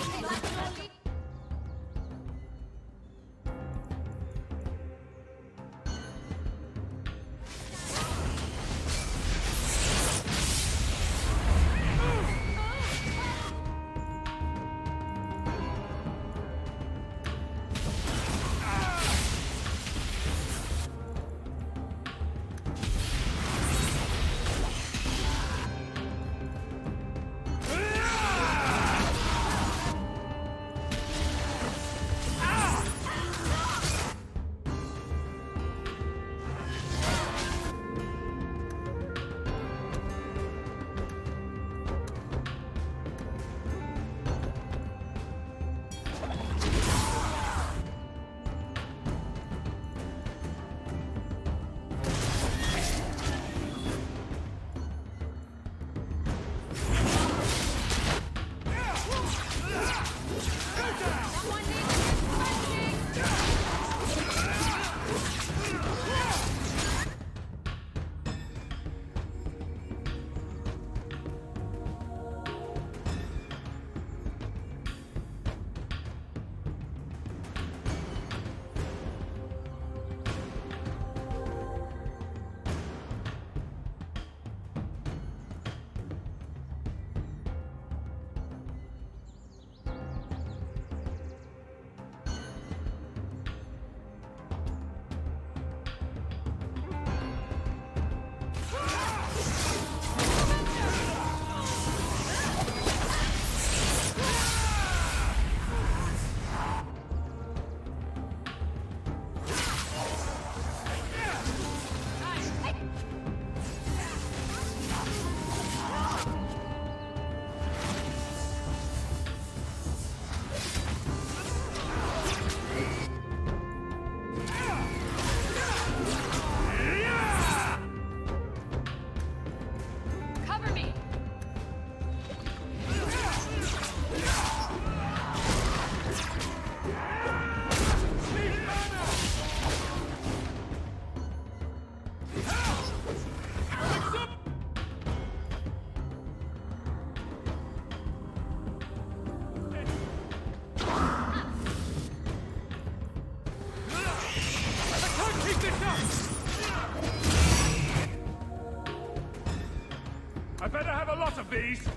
better have a lot of these!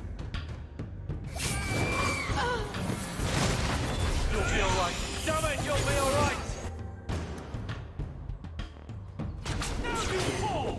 You'll be alright. Damn it, you'll be alright! Now you fall!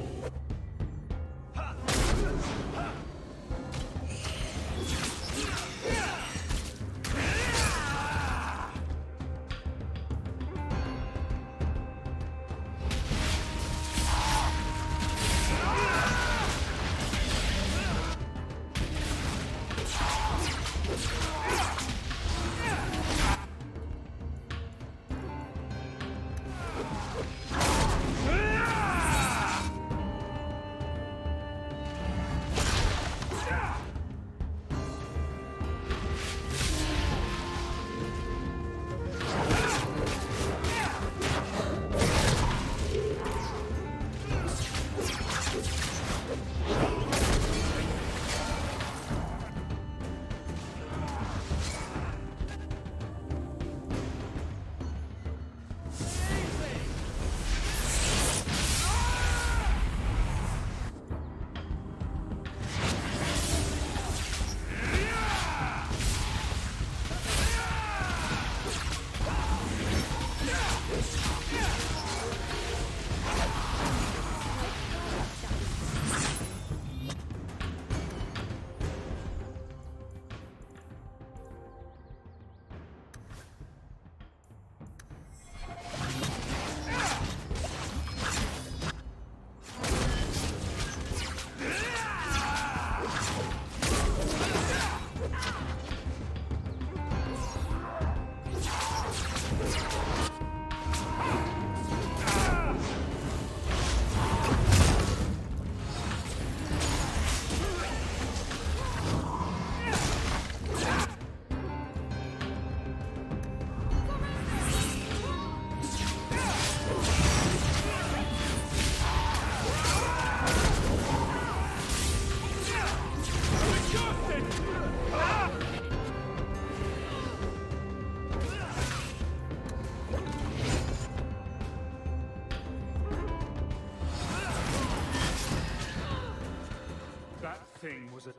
Thing was a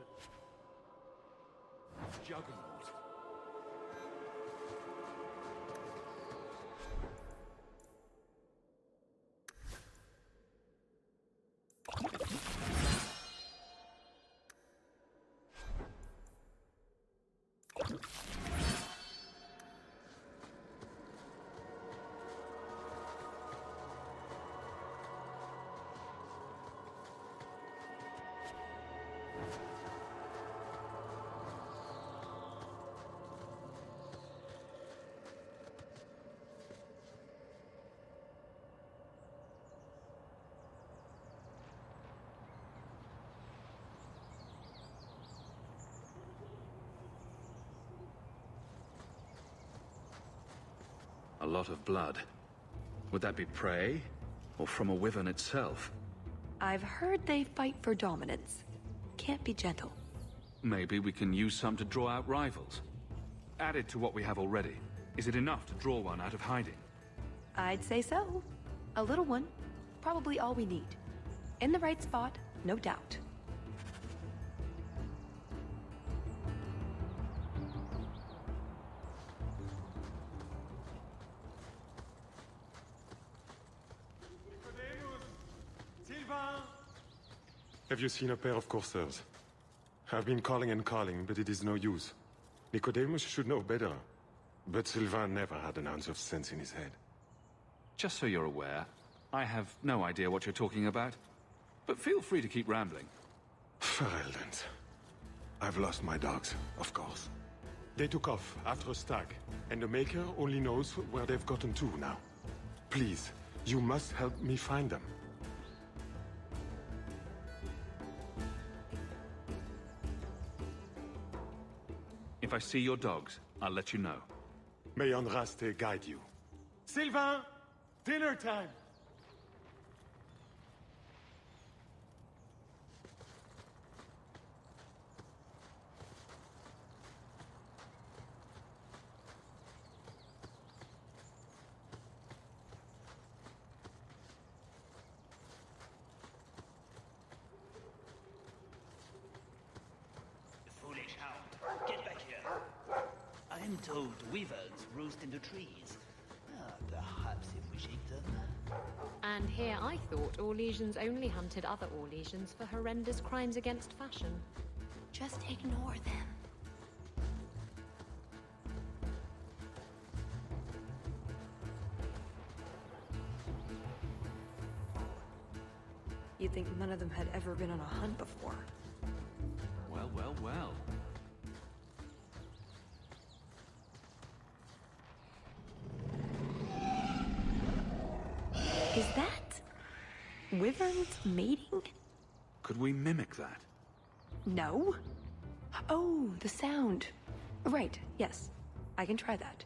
juggernaut. A lot of blood. Would that be prey? Or from a wyvern itself? I've heard they fight for dominance. Can't be gentle. Maybe we can use some to draw out rivals. Added to what we have already, is it enough to draw one out of hiding? I'd say so. A little one. Probably all we need. In the right spot, no doubt. Have you seen a pair of coursers? I've been calling and calling, but it is no use. Nicodemus should know better. But Sylvain never had an ounce of sense in his head. Just so you're aware, I have no idea what you're talking about. But feel free to keep rambling. Ferelden's. I've lost my dogs, of course. They took off after a stag, and the Maker only knows where they've gotten to now. Please, you must help me find them. If I see your dogs, I'll let you know. May Andraste guide you. Sylvain! Dinner time! I'm told weavers roost in the trees. Perhaps if we shake them. And here I thought Orlesians only hunted other Orlesians for horrendous crimes against fashion. Just ignore them. You'd think none of them had ever been on a hunt before. Well, well, well. Is that wyverns mating? Could we mimic that? No. Oh, the sound. Right, yes. I can try that.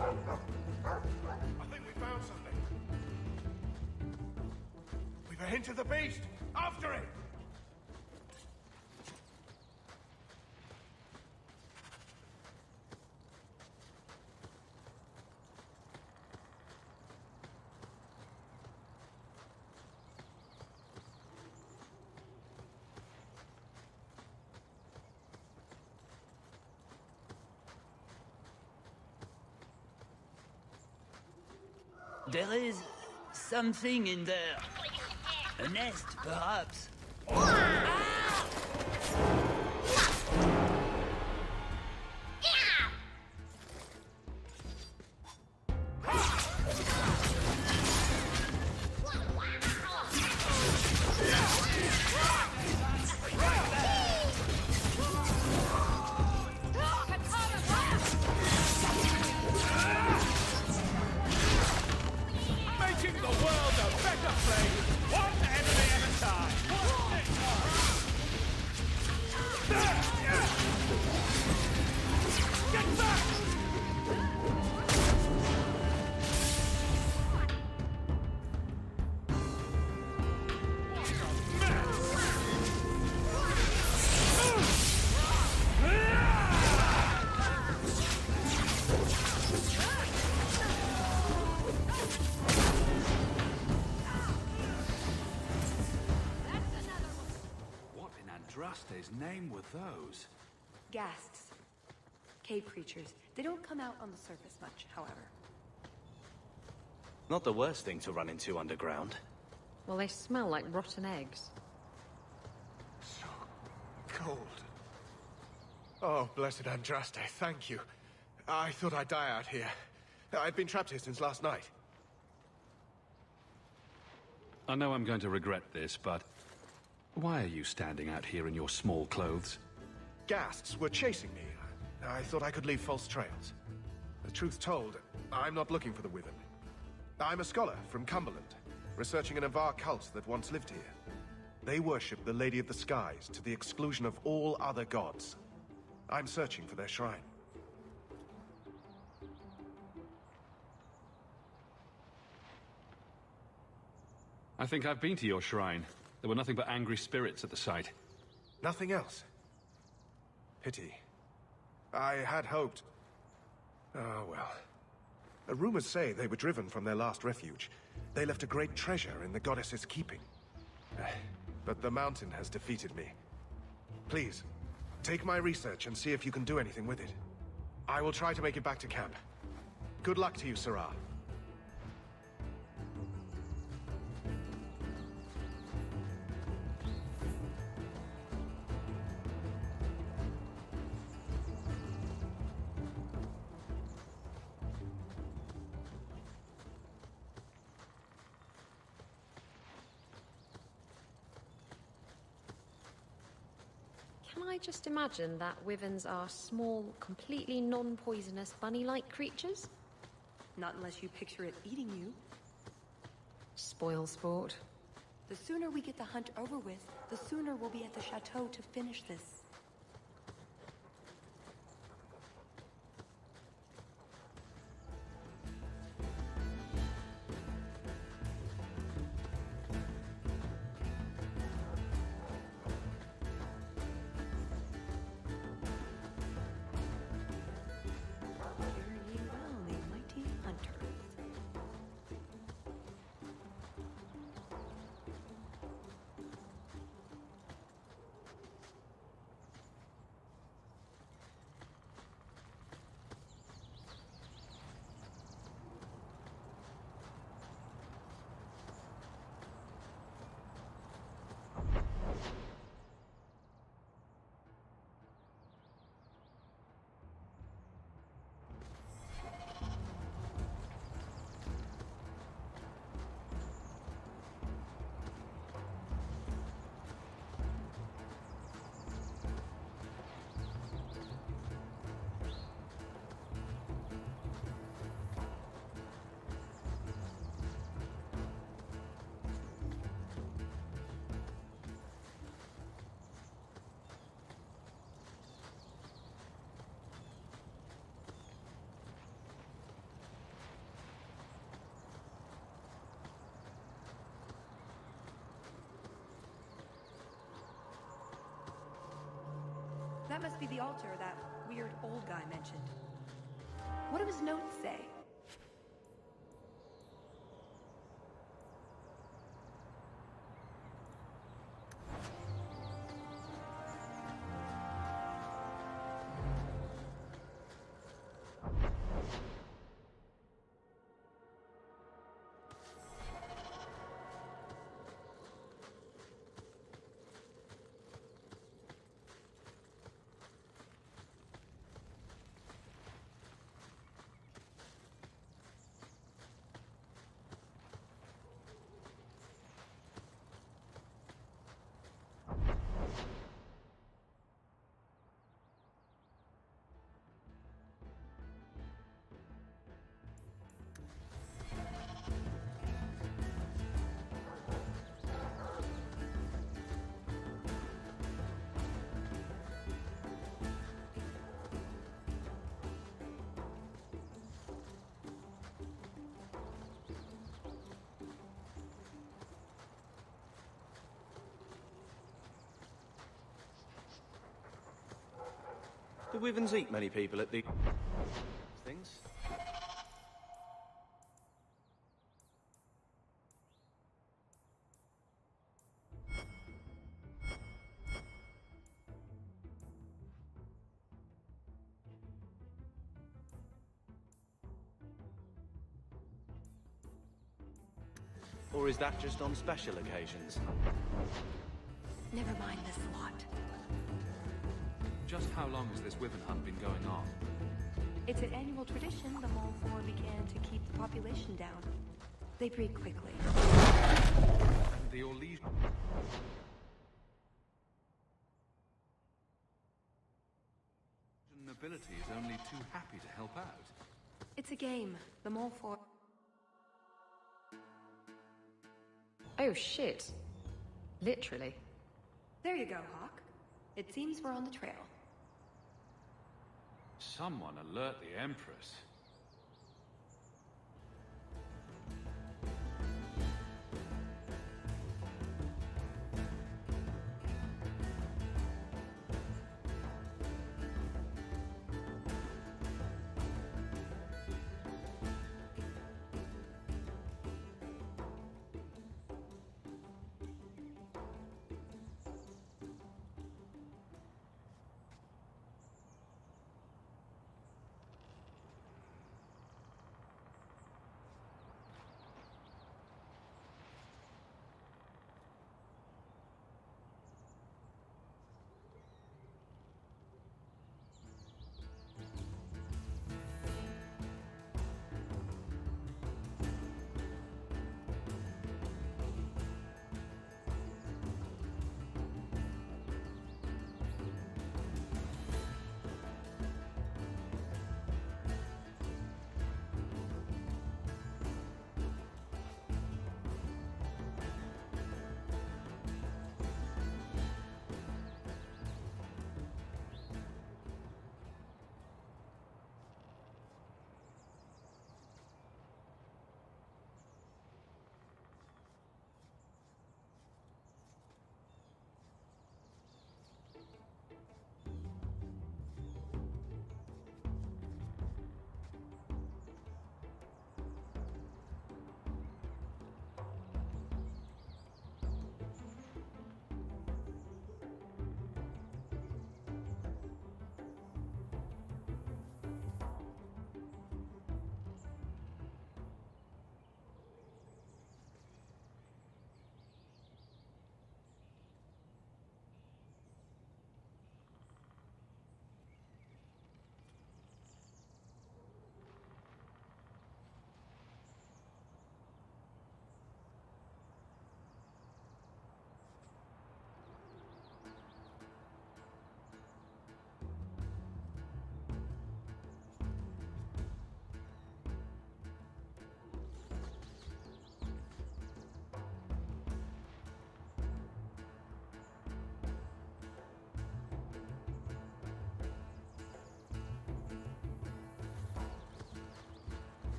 I think we found something. We've a hint of the beast! After it! There is something in there. A nest, perhaps. Making the world a better place, one enemy at a time. Get back! What in Andraste's name were those? Ghasts. Cave creatures. They don't come out on the surface much, however. Not the worst thing to run into underground. Well, they smell like rotten eggs. Cold. Oh, blessed Andraste, thank you. I thought I'd die out here. I've been trapped here since last night. I know I'm going to regret this, but why are you standing out here in your small clothes? Ghasts were chasing me. I thought I could leave false trails. The truth told, I'm not looking for the Wyvern. I'm a scholar from Cumberland, researching an Avar cult that once lived here. They worship the Lady of the Skies to the exclusion of all other gods. I'm searching for their shrine. I think I've been to your shrine. There were nothing but angry spirits at the site. Nothing else. Pity. I had hoped... Oh, well. Rumors say they were driven from their last refuge. They left a great treasure in the goddess's keeping. But the mountain has defeated me. Please, take my research and see if you can do anything with it. I will try to make it back to camp. Good luck to you, Sirrah. Can I just imagine that wyverns are small, completely non-poisonous, bunny-like creatures? Not unless you picture it eating you. Spoil sport. The sooner we get the hunt over with, the sooner we'll be at the chateau to finish this. That must be the altar that weird old guy mentioned. What do his notes say? Do Wyverns eat many people at the... things? Or is that just on special occasions? Never mind this lot. Just how long has this Wyvern hunt been going on? It's an annual tradition the Mole 4 began to keep the population down. They breed quickly. And the Orlesian nobility is only too happy to help out. It's a game. The Mole 4... Oh shit. Literally. There you go, Hawk. It seems we're on the trail. Someone alert the Empress.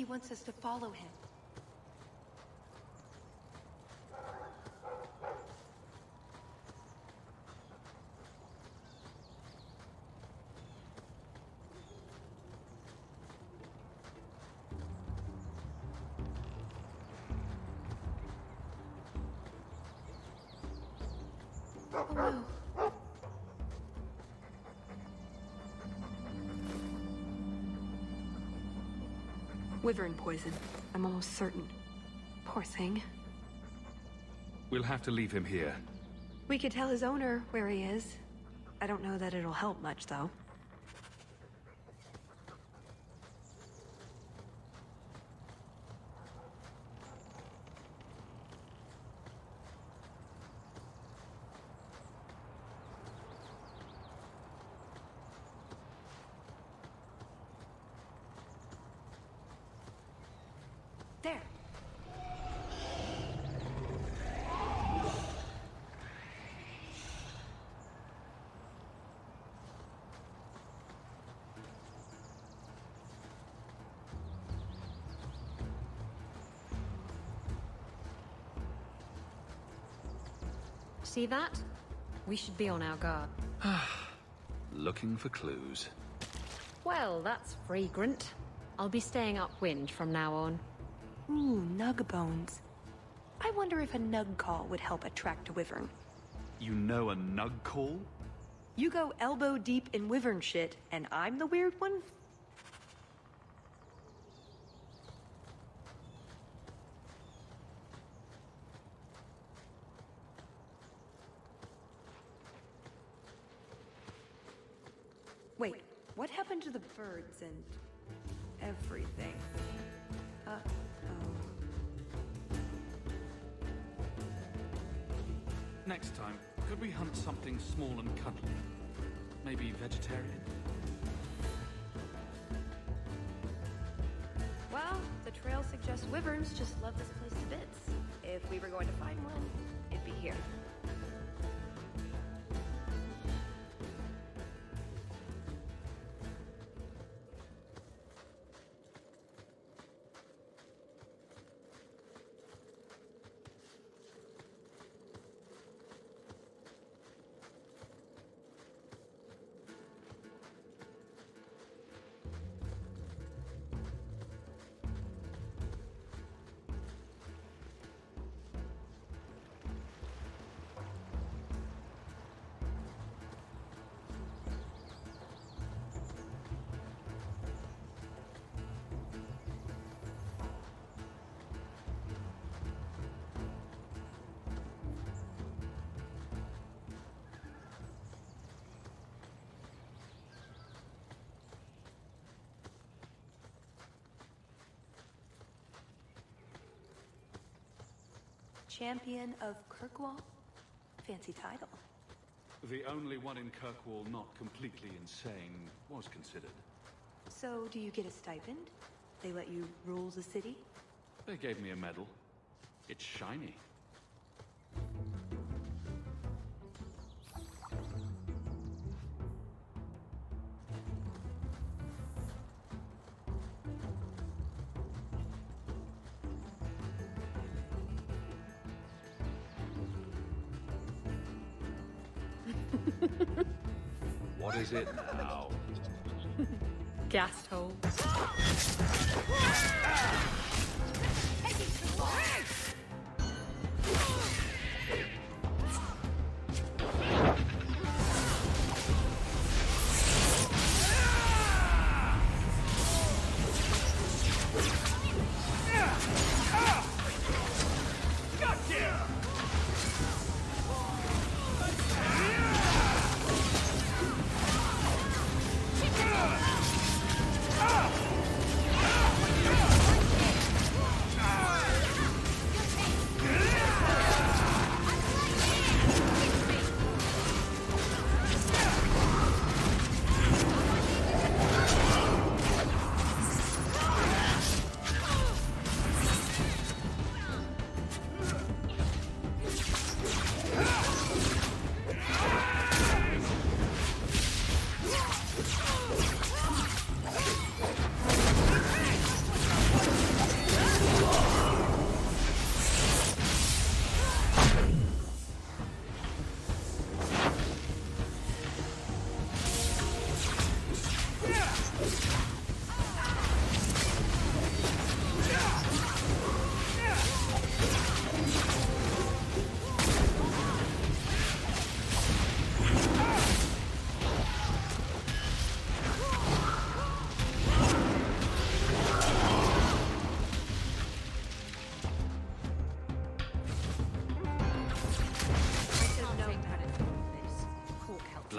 he wants us to follow him. Oh no. Wyvern poison. I'm almost certain. Poor thing. We'll have to leave him here. We could tell his owner where he is. I don't know that it'll help much, though. There. See that? We should be on our guard. Looking for clues. Well, that's fragrant. I'll be staying upwind from now on. Ooh, nug bones. I wonder if a nug call would help attract a wyvern. You know a nug call? You go elbow deep in wyvern shit, and I'm the weird one? Wait, what happened to the birds and everything? Next time, could we hunt something small and cuddly? Maybe vegetarian? Well, the trail suggests wyverns just love this place to bits. If we were going to find one, it'd be here. Champion of Kirkwall? Fancy title. The only one in Kirkwall not completely insane was considered. So, do you get a stipend? They let you rule the city? They gave me a medal. It's shiny. What is it now? Gas hole.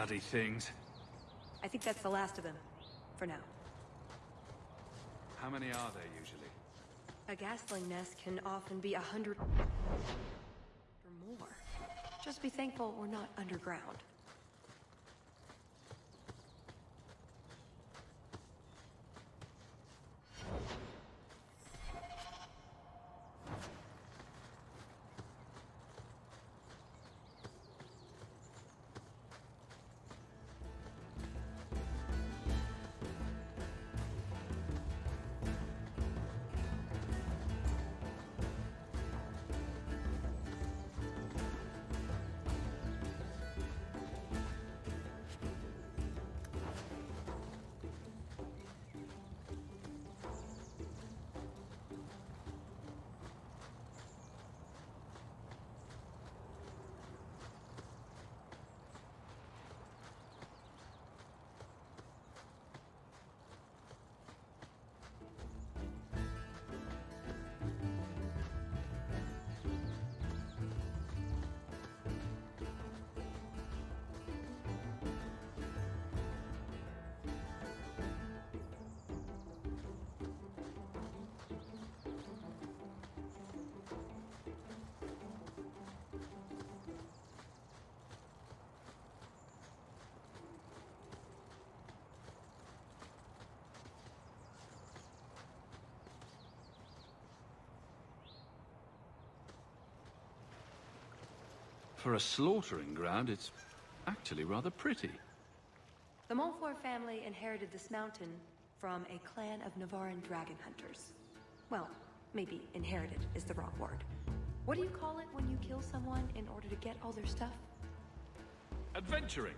Bloody things. I think that's the last of them. For now. How many are there usually? A gasling nest can often be 100 or more. Just be thankful we're not underground. For a slaughtering ground, it's actually rather pretty. The Montfort family inherited this mountain from a clan of Navaran dragon hunters. Well, maybe inherited is the wrong word. What do you call it when you kill someone in order to get all their stuff? Adventuring.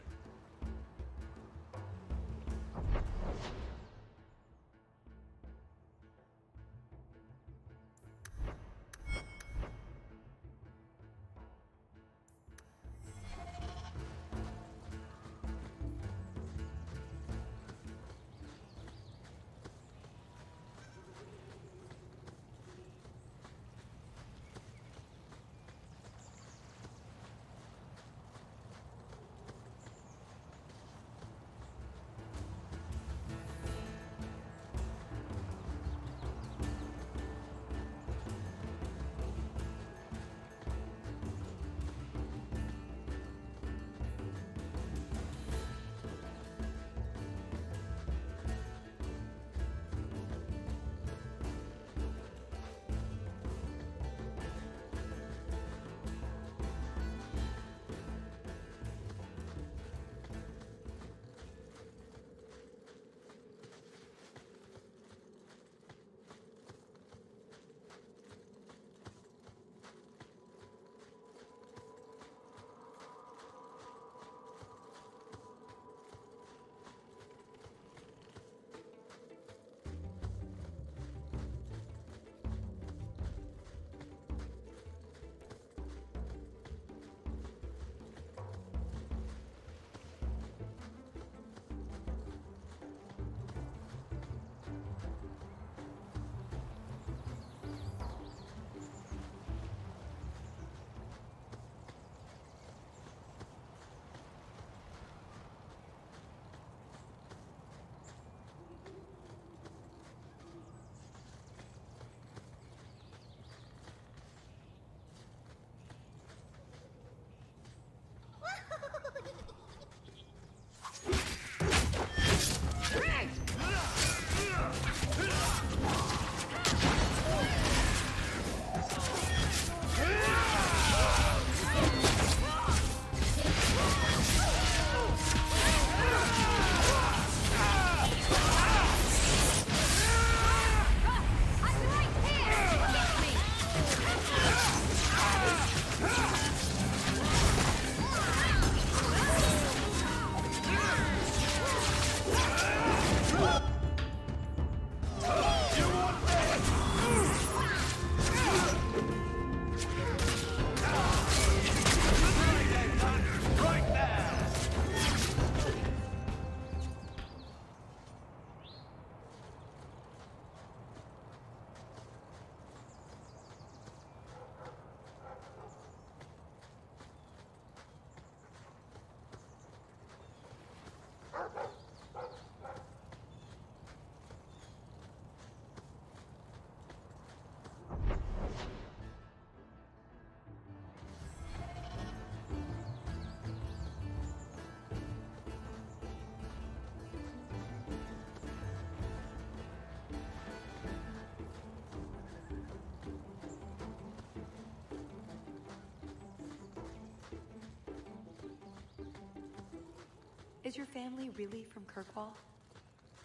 Is your family really from Kirkwall?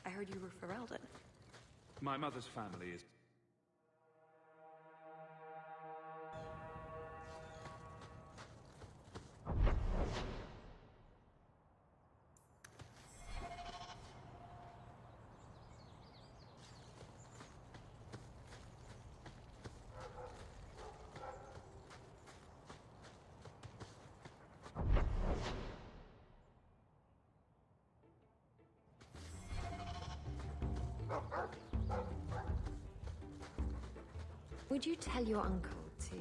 I heard you were Ferelden. My mother's family is... Would you tell your uncle to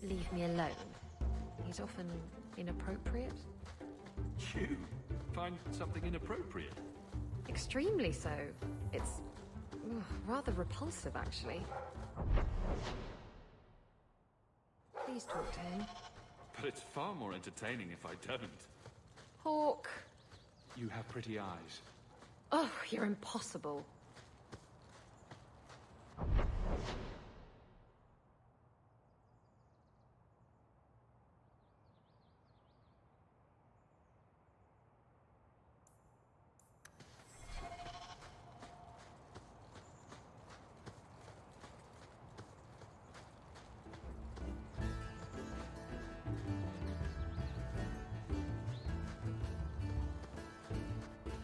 leave me alone? He's often inappropriate. You find something inappropriate? Extremely so. It's rather repulsive, actually. Please talk to him. But it's far more entertaining if I don't. Hawk. You have pretty eyes. Oh, you're impossible.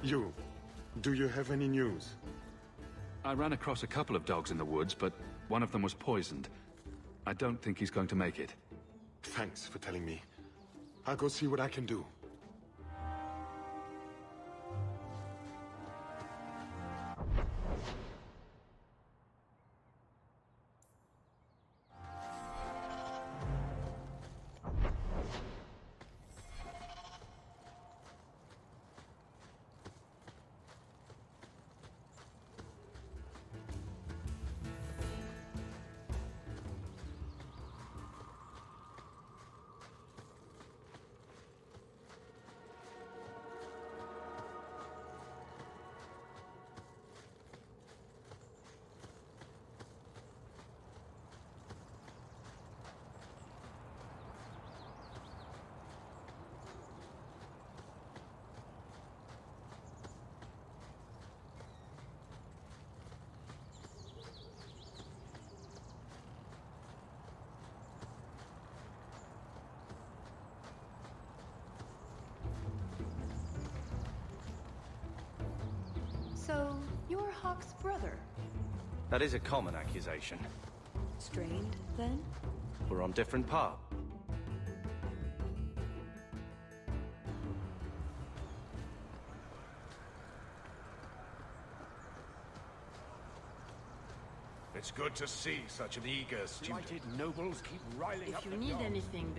You, do you have any news? I ran across a couple of dogs in the woods, but one of them was poisoned. I don't think he's going to make it. Thanks for telling me. I'll go see what I can do. So, you're Hawk's brother? That is a common accusation. Strained, then? We're on different paths. It's good to see such an eager student. Slighted nobles keep riling up If you the need dogs. anything,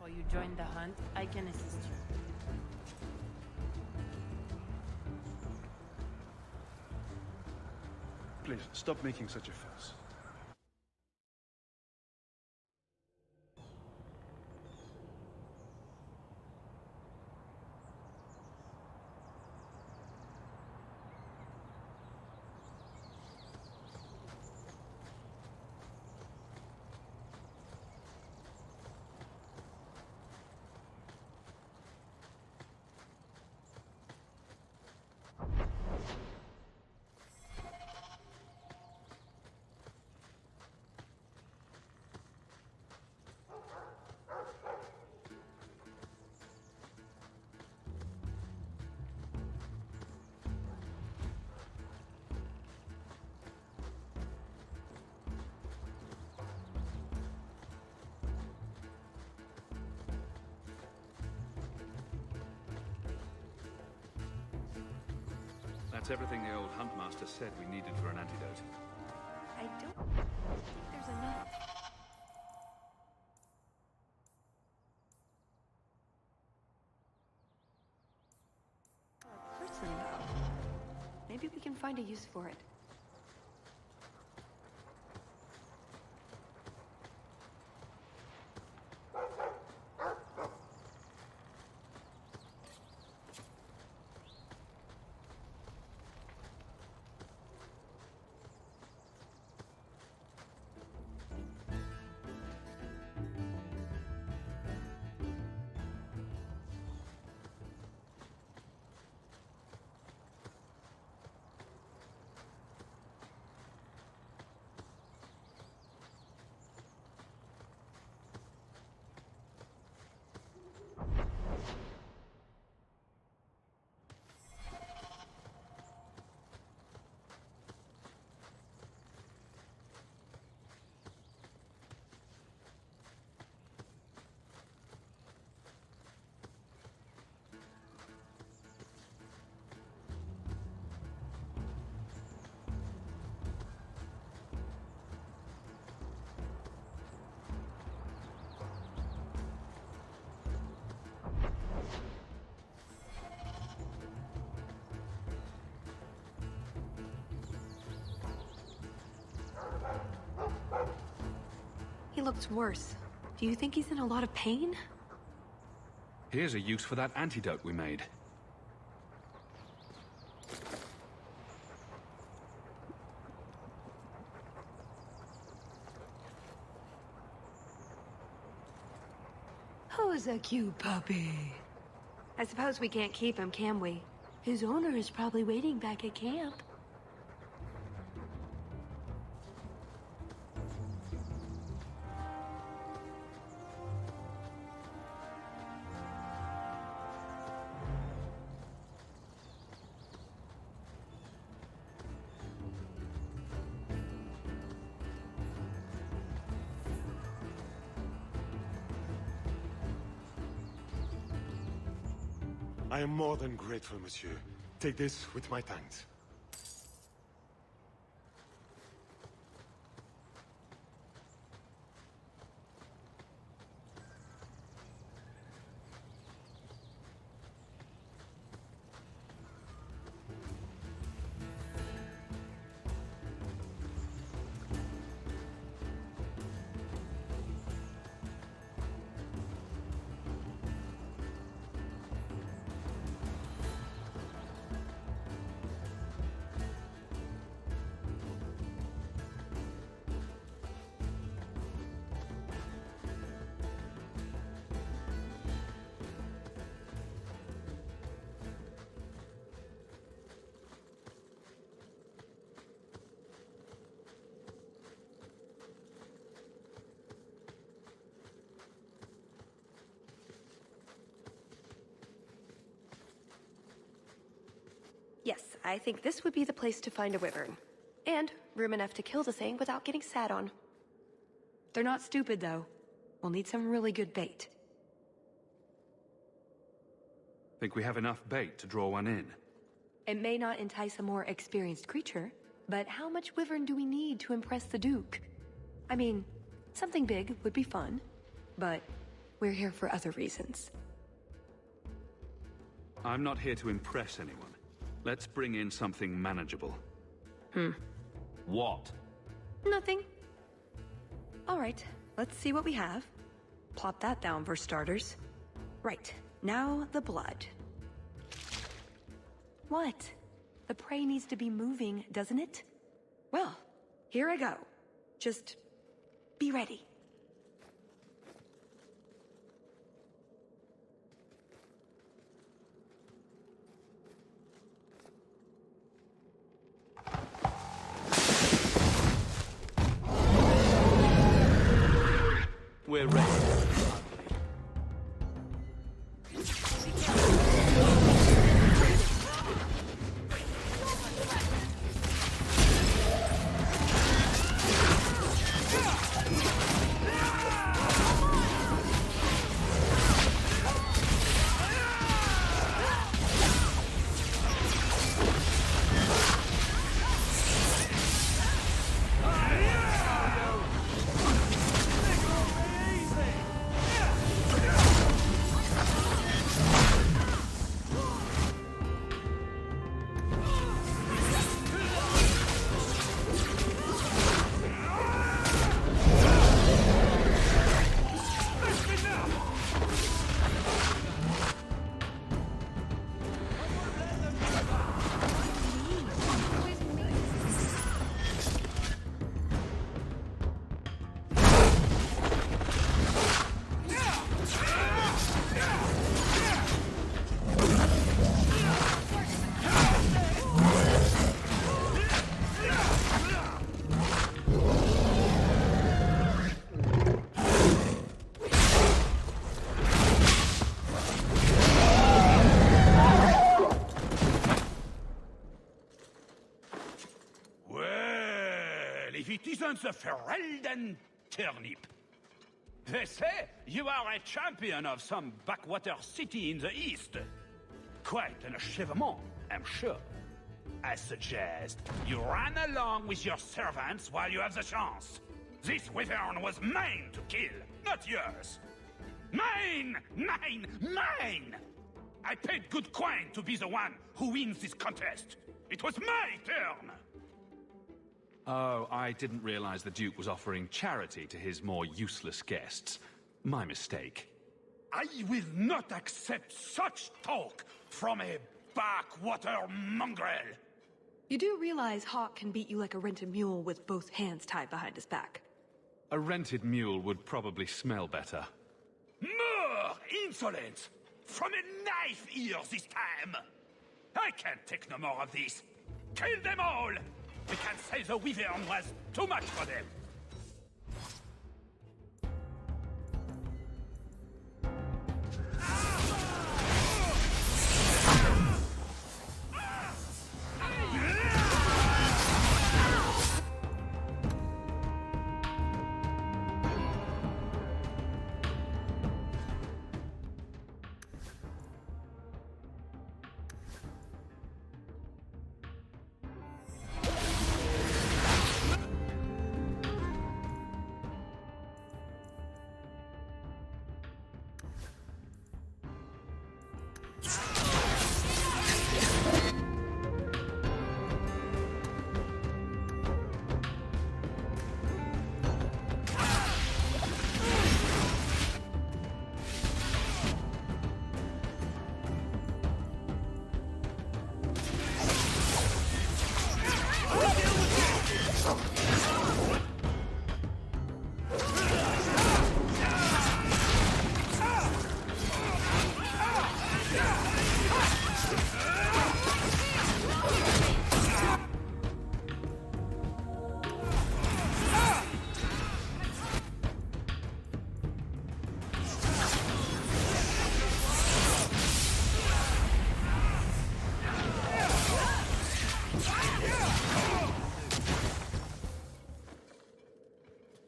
before you join the hunt, I can assist you. Please, stop making such a fuss. That's everything the old Huntmaster said we needed for an antidote. I don't think there's enough. A person, though. Maybe we can find a use for it. looks worse. Do you think he's in a lot of pain? Here's a use for that antidote we made. Who's a cute puppy? I suppose we can't keep him, can we? His owner is probably waiting back at camp. I am more than grateful, monsieur. Take this with my thanks. Yes, I think this would be the place to find a wyvern. And room enough to kill the thing without getting sat on. They're not stupid, though. We'll need some really good bait. Think we have enough bait to draw one in? It may not entice a more experienced creature, but how much wyvern do we need to impress the Duke? I mean, something big would be fun, but we're here for other reasons. I'm not here to impress anyone. Let's bring in something manageable. What? Nothing. All right, let's see what we have. Plop that down for starters. Right, now the blood. What? The prey needs to be moving, doesn't it? Well, here I go. Just be ready. We're ready. It isn't the Ferelden turnip. They say you are a champion of some backwater city in the east. Quite an achievement, I'm sure. I suggest you run along with your servants while you have the chance. This wyvern was mine to kill, not yours. Mine! Mine! Mine! I paid good coin to be the one who wins this contest. It was my turn! Oh, I didn't realize the Duke was offering charity to his more useless guests. My mistake. I will not accept such talk from a backwater mongrel! You do realize Hawk can beat you like a rented mule with both hands tied behind his back. A rented mule would probably smell better. More insolence! From a knife ear this time! I can't take no more of this! Kill them all! We can't say the Wyvern was too much for them!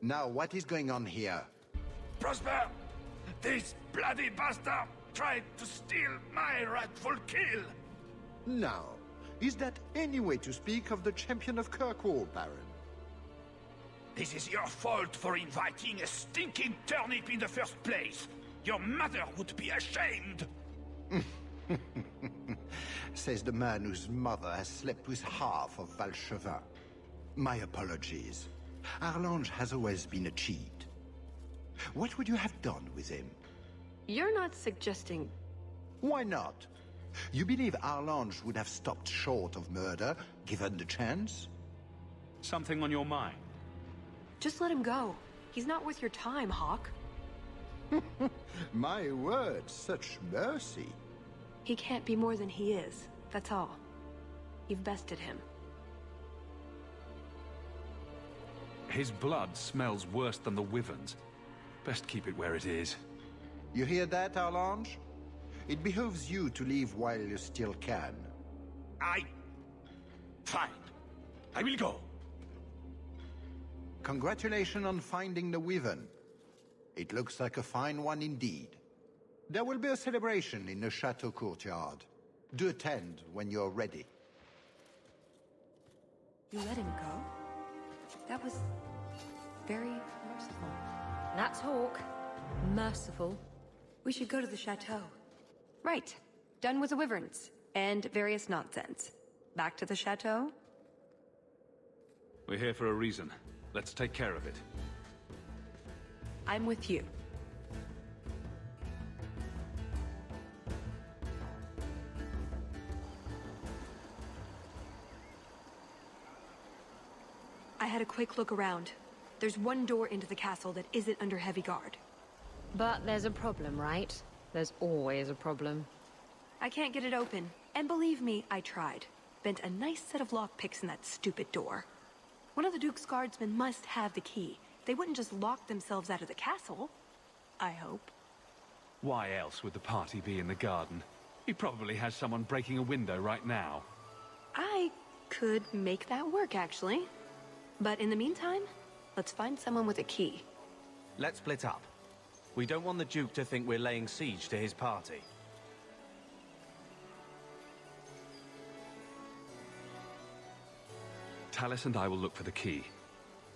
Now, what is going on here? Prosper! This bloody bastard tried to steal my rightful kill! Now, is that any way to speak of the champion of Kirkwall, Baron? This is your fault for inviting a stinking turnip in the first place! Your mother would be ashamed! Says the man whose mother has slept with half of Valchevin. My apologies. Arlange has always been a cheat. What would you have done with him? You're not suggesting... Why not? You believe Arlange would have stopped short of murder, given the chance? Something on your mind? Just let him go. He's not worth your time, Hawk. My word, such mercy. He can't be more than he is, that's all. You've bested him. His blood smells worse than the Wyvern's. Best keep it where it is. You hear that, Arlange? It behooves you to leave while you still can. Fine. I will go. Congratulations on finding the Wyvern. It looks like a fine one indeed. There will be a celebration in the Chateau courtyard. Do attend when you're ready. You let him go? That was... very merciful. That's Hawk. Merciful. We should go to the chateau. Right. Done with the Wyverns. And various nonsense. Back to the chateau? We're here for a reason. Let's take care of it. I'm with you. I had a quick look around. There's one door into the castle that isn't under heavy guard. But there's a problem, right? There's always a problem. I can't get it open. And believe me, I tried. Bent a nice set of lockpicks in that stupid door. One of the Duke's guardsmen must have the key. They wouldn't just lock themselves out of the castle. I hope. Why else would the party be in the garden? He probably has someone breaking a window right now. I could make that work, actually. But in the meantime, let's find someone with a key. Let's split up. We don't want the Duke to think we're laying siege to his party. Tallis and I will look for the key.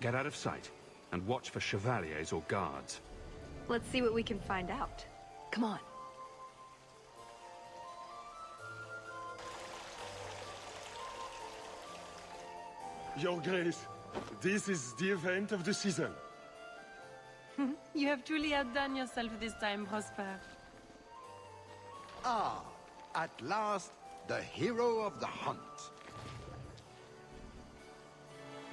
Get out of sight, and watch for chevaliers or guards. Let's see what we can find out. Come on. Your Grace, This is the event of the season. You have truly outdone yourself this time, Prosper. Ah, at last, the hero of the hunt.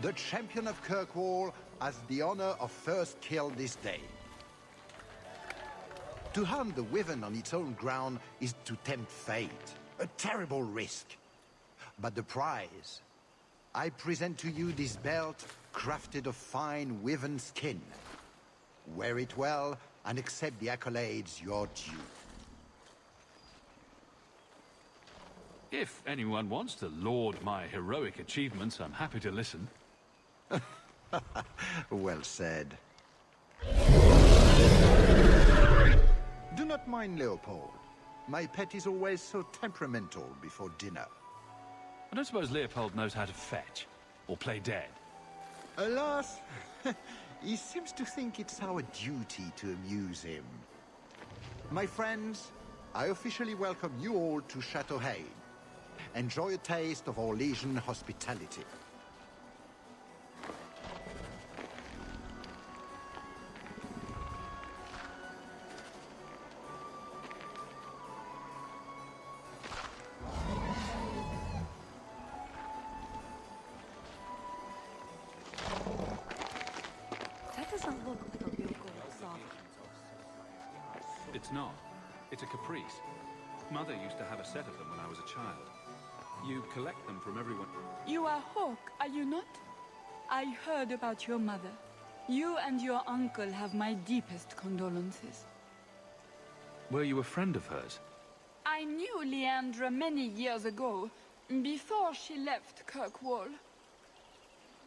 The champion of Kirkwall has the honor of first kill this day. To hunt the Wyvern on its own ground is to tempt fate, a terrible risk. But the prize, I present to you this belt crafted of fine Wyvern skin. Wear it well and accept the accolades you're due. If anyone wants to laud my heroic achievements, I'm happy to listen. Well said. Do not mind Leopold. My pet is always so temperamental before dinner. I don't suppose Leopold knows how to fetch or play dead. Alas, he seems to think it's our duty to amuse him. My friends, I officially welcome you all to Chateau Hain. Enjoy a taste of our Legion hospitality. That doesn't look like a real gold sovereign. It's not. It's a caprice. Mother used to have a set of them when I was a child. You collect them from everyone. You are Hawke, are you not? I heard about your mother. You and your uncle have my deepest condolences. Were you a friend of hers? I knew Leandra many years ago, before she left Kirkwall.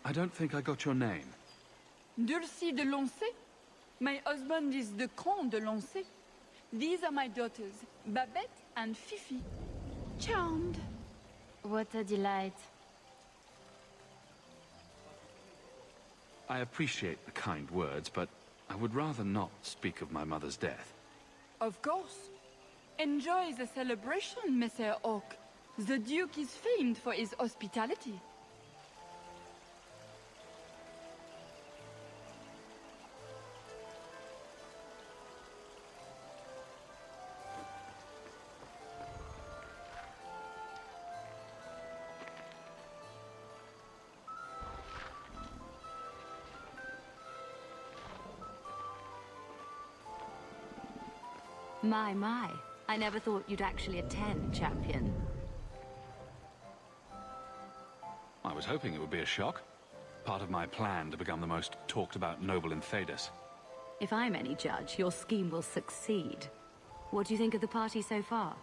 I don't think I got your name. Dulcie de Lancey? My husband is the Comte de Lancey. These are my daughters, Babette and Fifi. Charmed. What a delight. I appreciate the kind words, but I would rather not speak of my mother's death. Of course. Enjoy the celebration, Messire Hawke. The Duke is famed for his hospitality. My. I never thought you'd actually attend, champion. I was hoping it would be a shock. Part of my plan to become the most talked-about noble in Thedas. If I'm any judge, your scheme will succeed. What do you think of the party so far?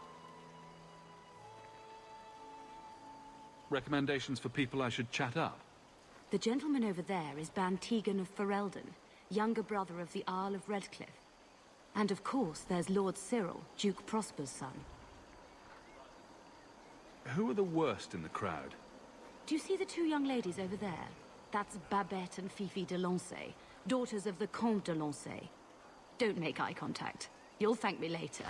Recommendations for people I should chat up? The gentleman over there is Bantegan of Ferelden, younger brother of the Earl of Redcliffe. And of course, there's Lord Cyril, Duke Prosper's son. Who are the worst in the crowd? Do you see the two young ladies over there? That's Babette and Fifi de Lancey, daughters of the Comte de Lancey. Don't make eye contact. You'll thank me later.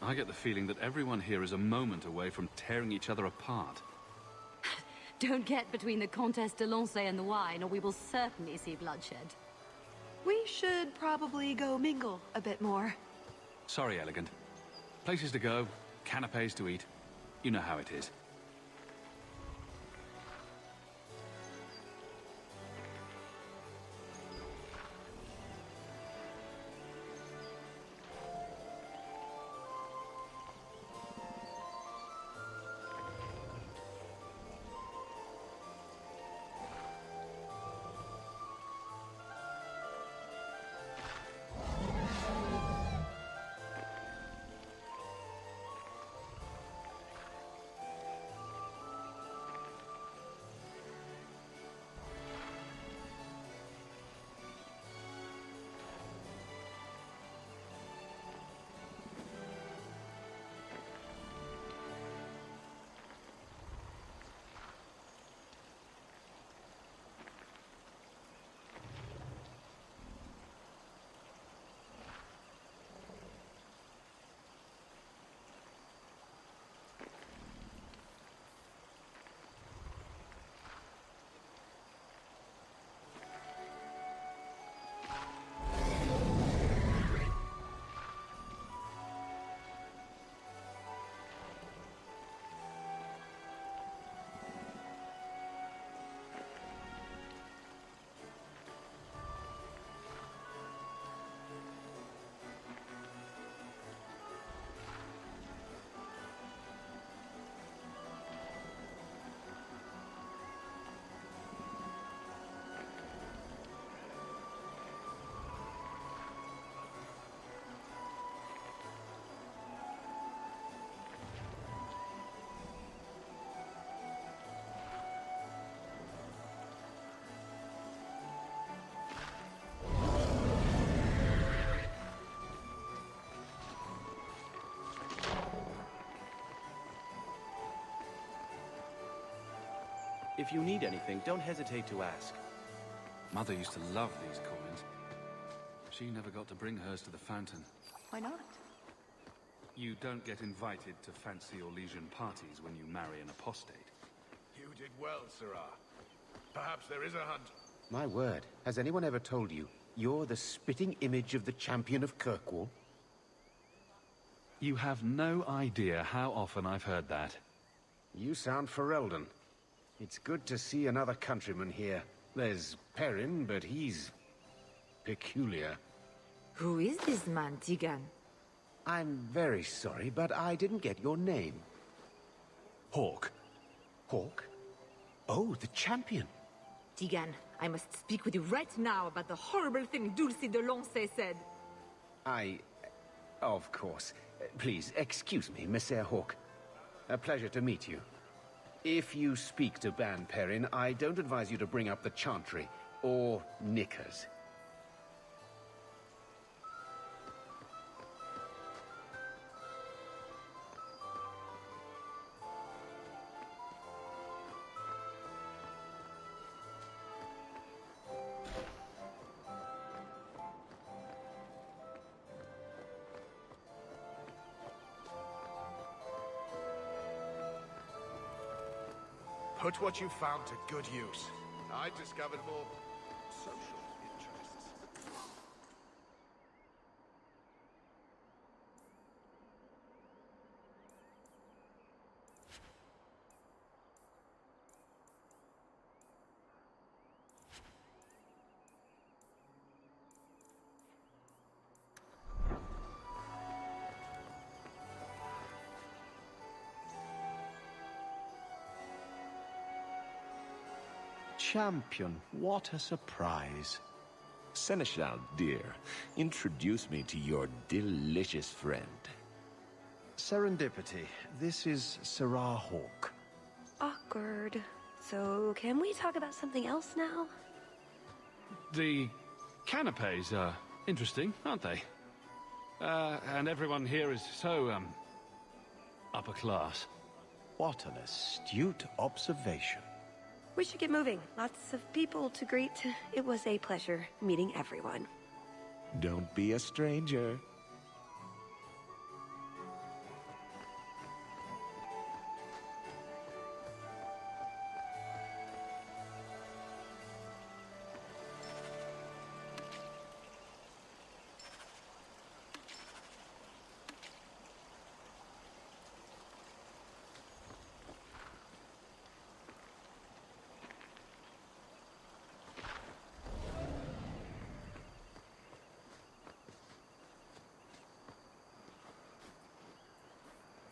I get the feeling that everyone here is a moment away from tearing each other apart. Don't get between the Comtesse de Lancey and the wine, or we will certainly see bloodshed. We should probably go mingle a bit more. Sorry, Elegant. Places to go, canapes to eat. You know how it is. If you need anything, don't hesitate to ask. Mother used to love these coins. She never got to bring hers to the fountain. Why not? You don't get invited to fancy or Legion parties when you marry an apostate. You did well, Sirrah. Perhaps there is a hunt. My word, has anyone ever told you you're the spitting image of the champion of Kirkwall? You have no idea how often I've heard that. You sound Ferelden. It's good to see another countryman here. There's Perrin, but he's peculiar. Who is this man, Tigan? I'm very sorry, but I didn't get your name. Hawke. Hawke? Oh, the champion. Tigan, I must speak with you right now about the horrible thing Dulcie de Lancey said. Of course. Please, excuse me, Messer Hawke. A pleasure to meet you. If you speak to Ban Perrin, I don't advise you to bring up the Chantry, or knickers. Put what you found to good use. I discovered more social interests. Champion, what a surprise. Seneschal, dear, introduce me to your delicious friend. Serendipity. This is Sirrah Hawke. Awkward. So, can we talk about something else now? The canapes are interesting, aren't they? And everyone here is so, upper class. What an astute observation. We should get moving. Lots of people to greet. It was a pleasure meeting everyone. Don't be a stranger.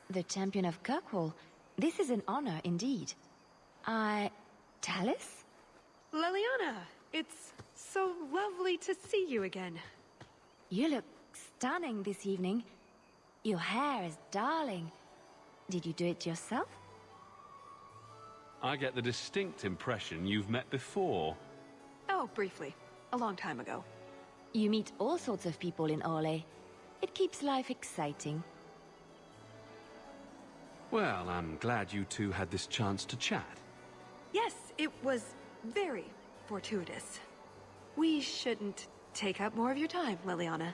The champion of Kirkwall. This is an honor indeed. Tallis? Leliana, it's so lovely to see you again. You look stunning this evening. Your hair is darling. Did you do it yourself? I get the distinct impression you've met before. Oh, briefly. A long time ago. You meet all sorts of people in Orlais. It keeps life exciting. Well, I'm glad you two had this chance to chat. Yes, it was very fortuitous. We shouldn't take up more of your time, Leliana.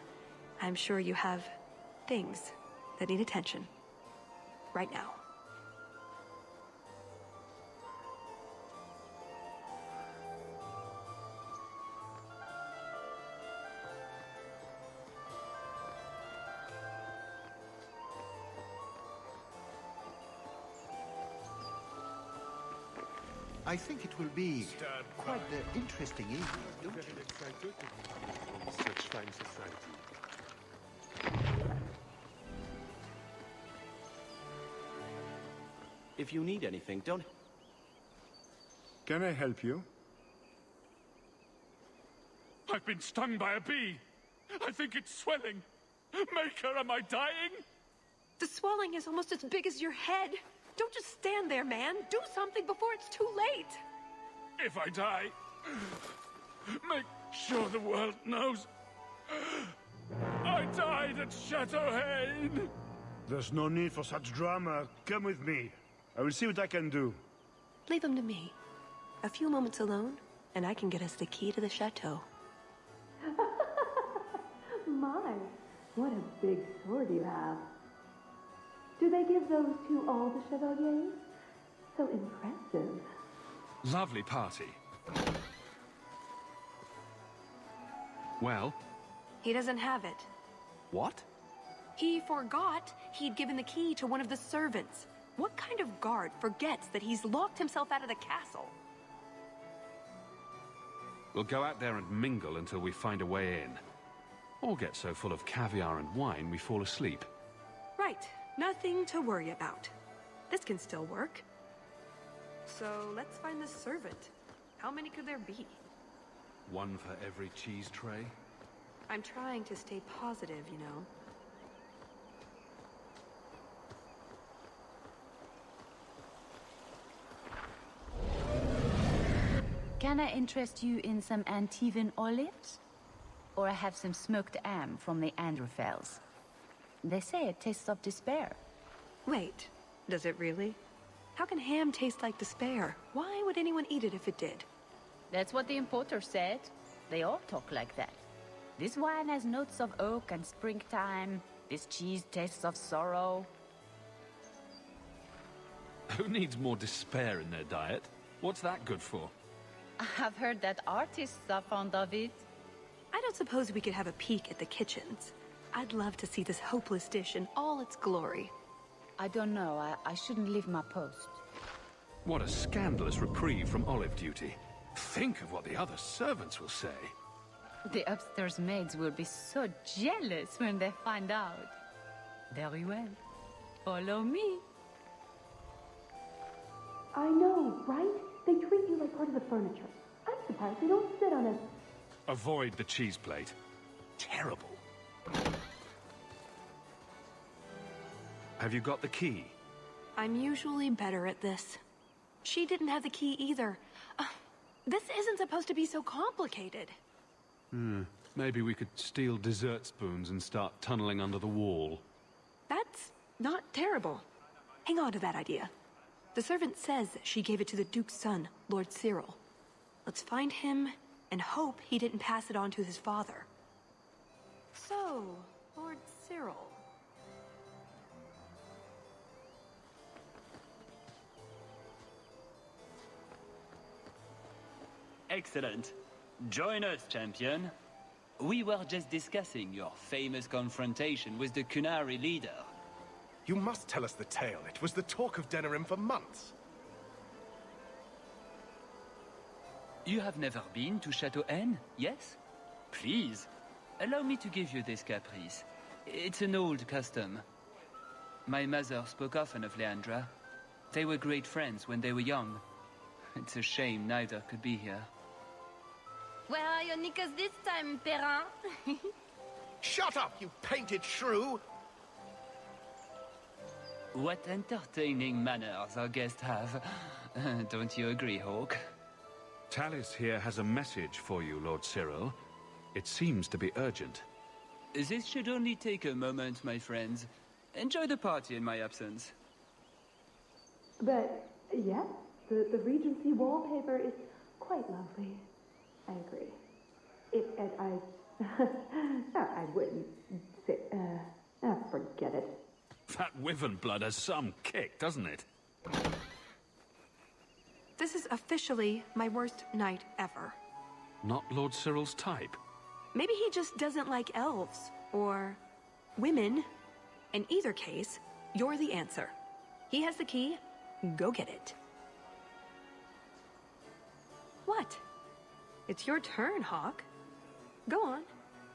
I'm sure you have things that need attention. Right now. I think it will be quite the interesting evening, don't you? Very excited to be such fine society. If you need anything, don't... Can I help you? I've been stung by a bee. I think it's swelling. Maker, am I dying? The swelling is almost as big as your head. Don't just stand there, man. Do something before it's too late. If I die, make sure the world knows I died at Chateau Haine. There's no need for such drama. Come with me. I will see what I can do. Leave him to me. A few moments alone, and I can get us the key to the chateau. My, what a big sword you have. Do they give those to all the chevaliers? So impressive. Lovely party. Well? He doesn't have it. What? He forgot he'd given the key to one of the servants. What kind of guard forgets that he's locked himself out of the castle? We'll go out there and mingle until we find a way in. Or get so full of caviar and wine we fall asleep. Right. Nothing to worry about. This can still work. So let's find the servant. How many could there be? One for every cheese tray? I'm trying to stay positive, you know. Can I interest you in some Antivan olives? Or I have some smoked ham from the Androfels. They say it tastes of despair. Wait, does it really? How can ham taste like despair? Why would anyone eat it if it did? That's what the importer said. They all talk like that. This wine has notes of oak and springtime. This cheese tastes of sorrow. Who needs more despair in their diet? What's that good for? I've heard that artists are fond of it. I don't suppose we could have a peek at the kitchens. I'd love to see this hopeless dish in all its glory. I don't know. I shouldn't leave my post. What a scandalous reprieve from olive duty. Think of what the other servants will say. The upstairs maids will be so jealous when they find out. Very well. Follow me. I know, right? They treat you like part of the furniture. I'm surprised they don't sit on it. Avoid the cheese plate. Terrible. Have you got the key? I'm usually better at this. She didn't have the key either. This isn't supposed to be so complicated. Maybe we could steal dessert spoons and start tunneling under the wall. That's not terrible. Hang on to that idea. The servant says she gave it to the Duke's son, Lord Cyril. Let's find him and hope he didn't pass it on to his father. So, Lord Cyril. Excellent. Join us, champion. We were just discussing your famous confrontation with the Qunari leader. You must tell us the tale. It was the talk of Denerim for months. You have never been to Chateau N, yes? Please, allow me to give you this caprice. It's an old custom. My mother spoke often of Leandra. They were great friends when they were young. It's a shame neither could be here. Where are your knickers this time, Perrin? Shut up, you painted shrew! What entertaining manners our guests have. Don't you agree, Hawk? Talis here has a message for you, Lord Cyril. It seems to be urgent. This should only take a moment, my friends. Enjoy the party in my absence. But, yes, the Regency wallpaper is quite lovely. I agree. I wouldn't say, forget it. That wyvern blood has some kick, doesn't it? This is officially my worst night ever. Not Lord Cyril's type. Maybe he just doesn't like elves, or women. In either case, you're the answer. He has the key, go get it. What? It's your turn, Hawk. Go on.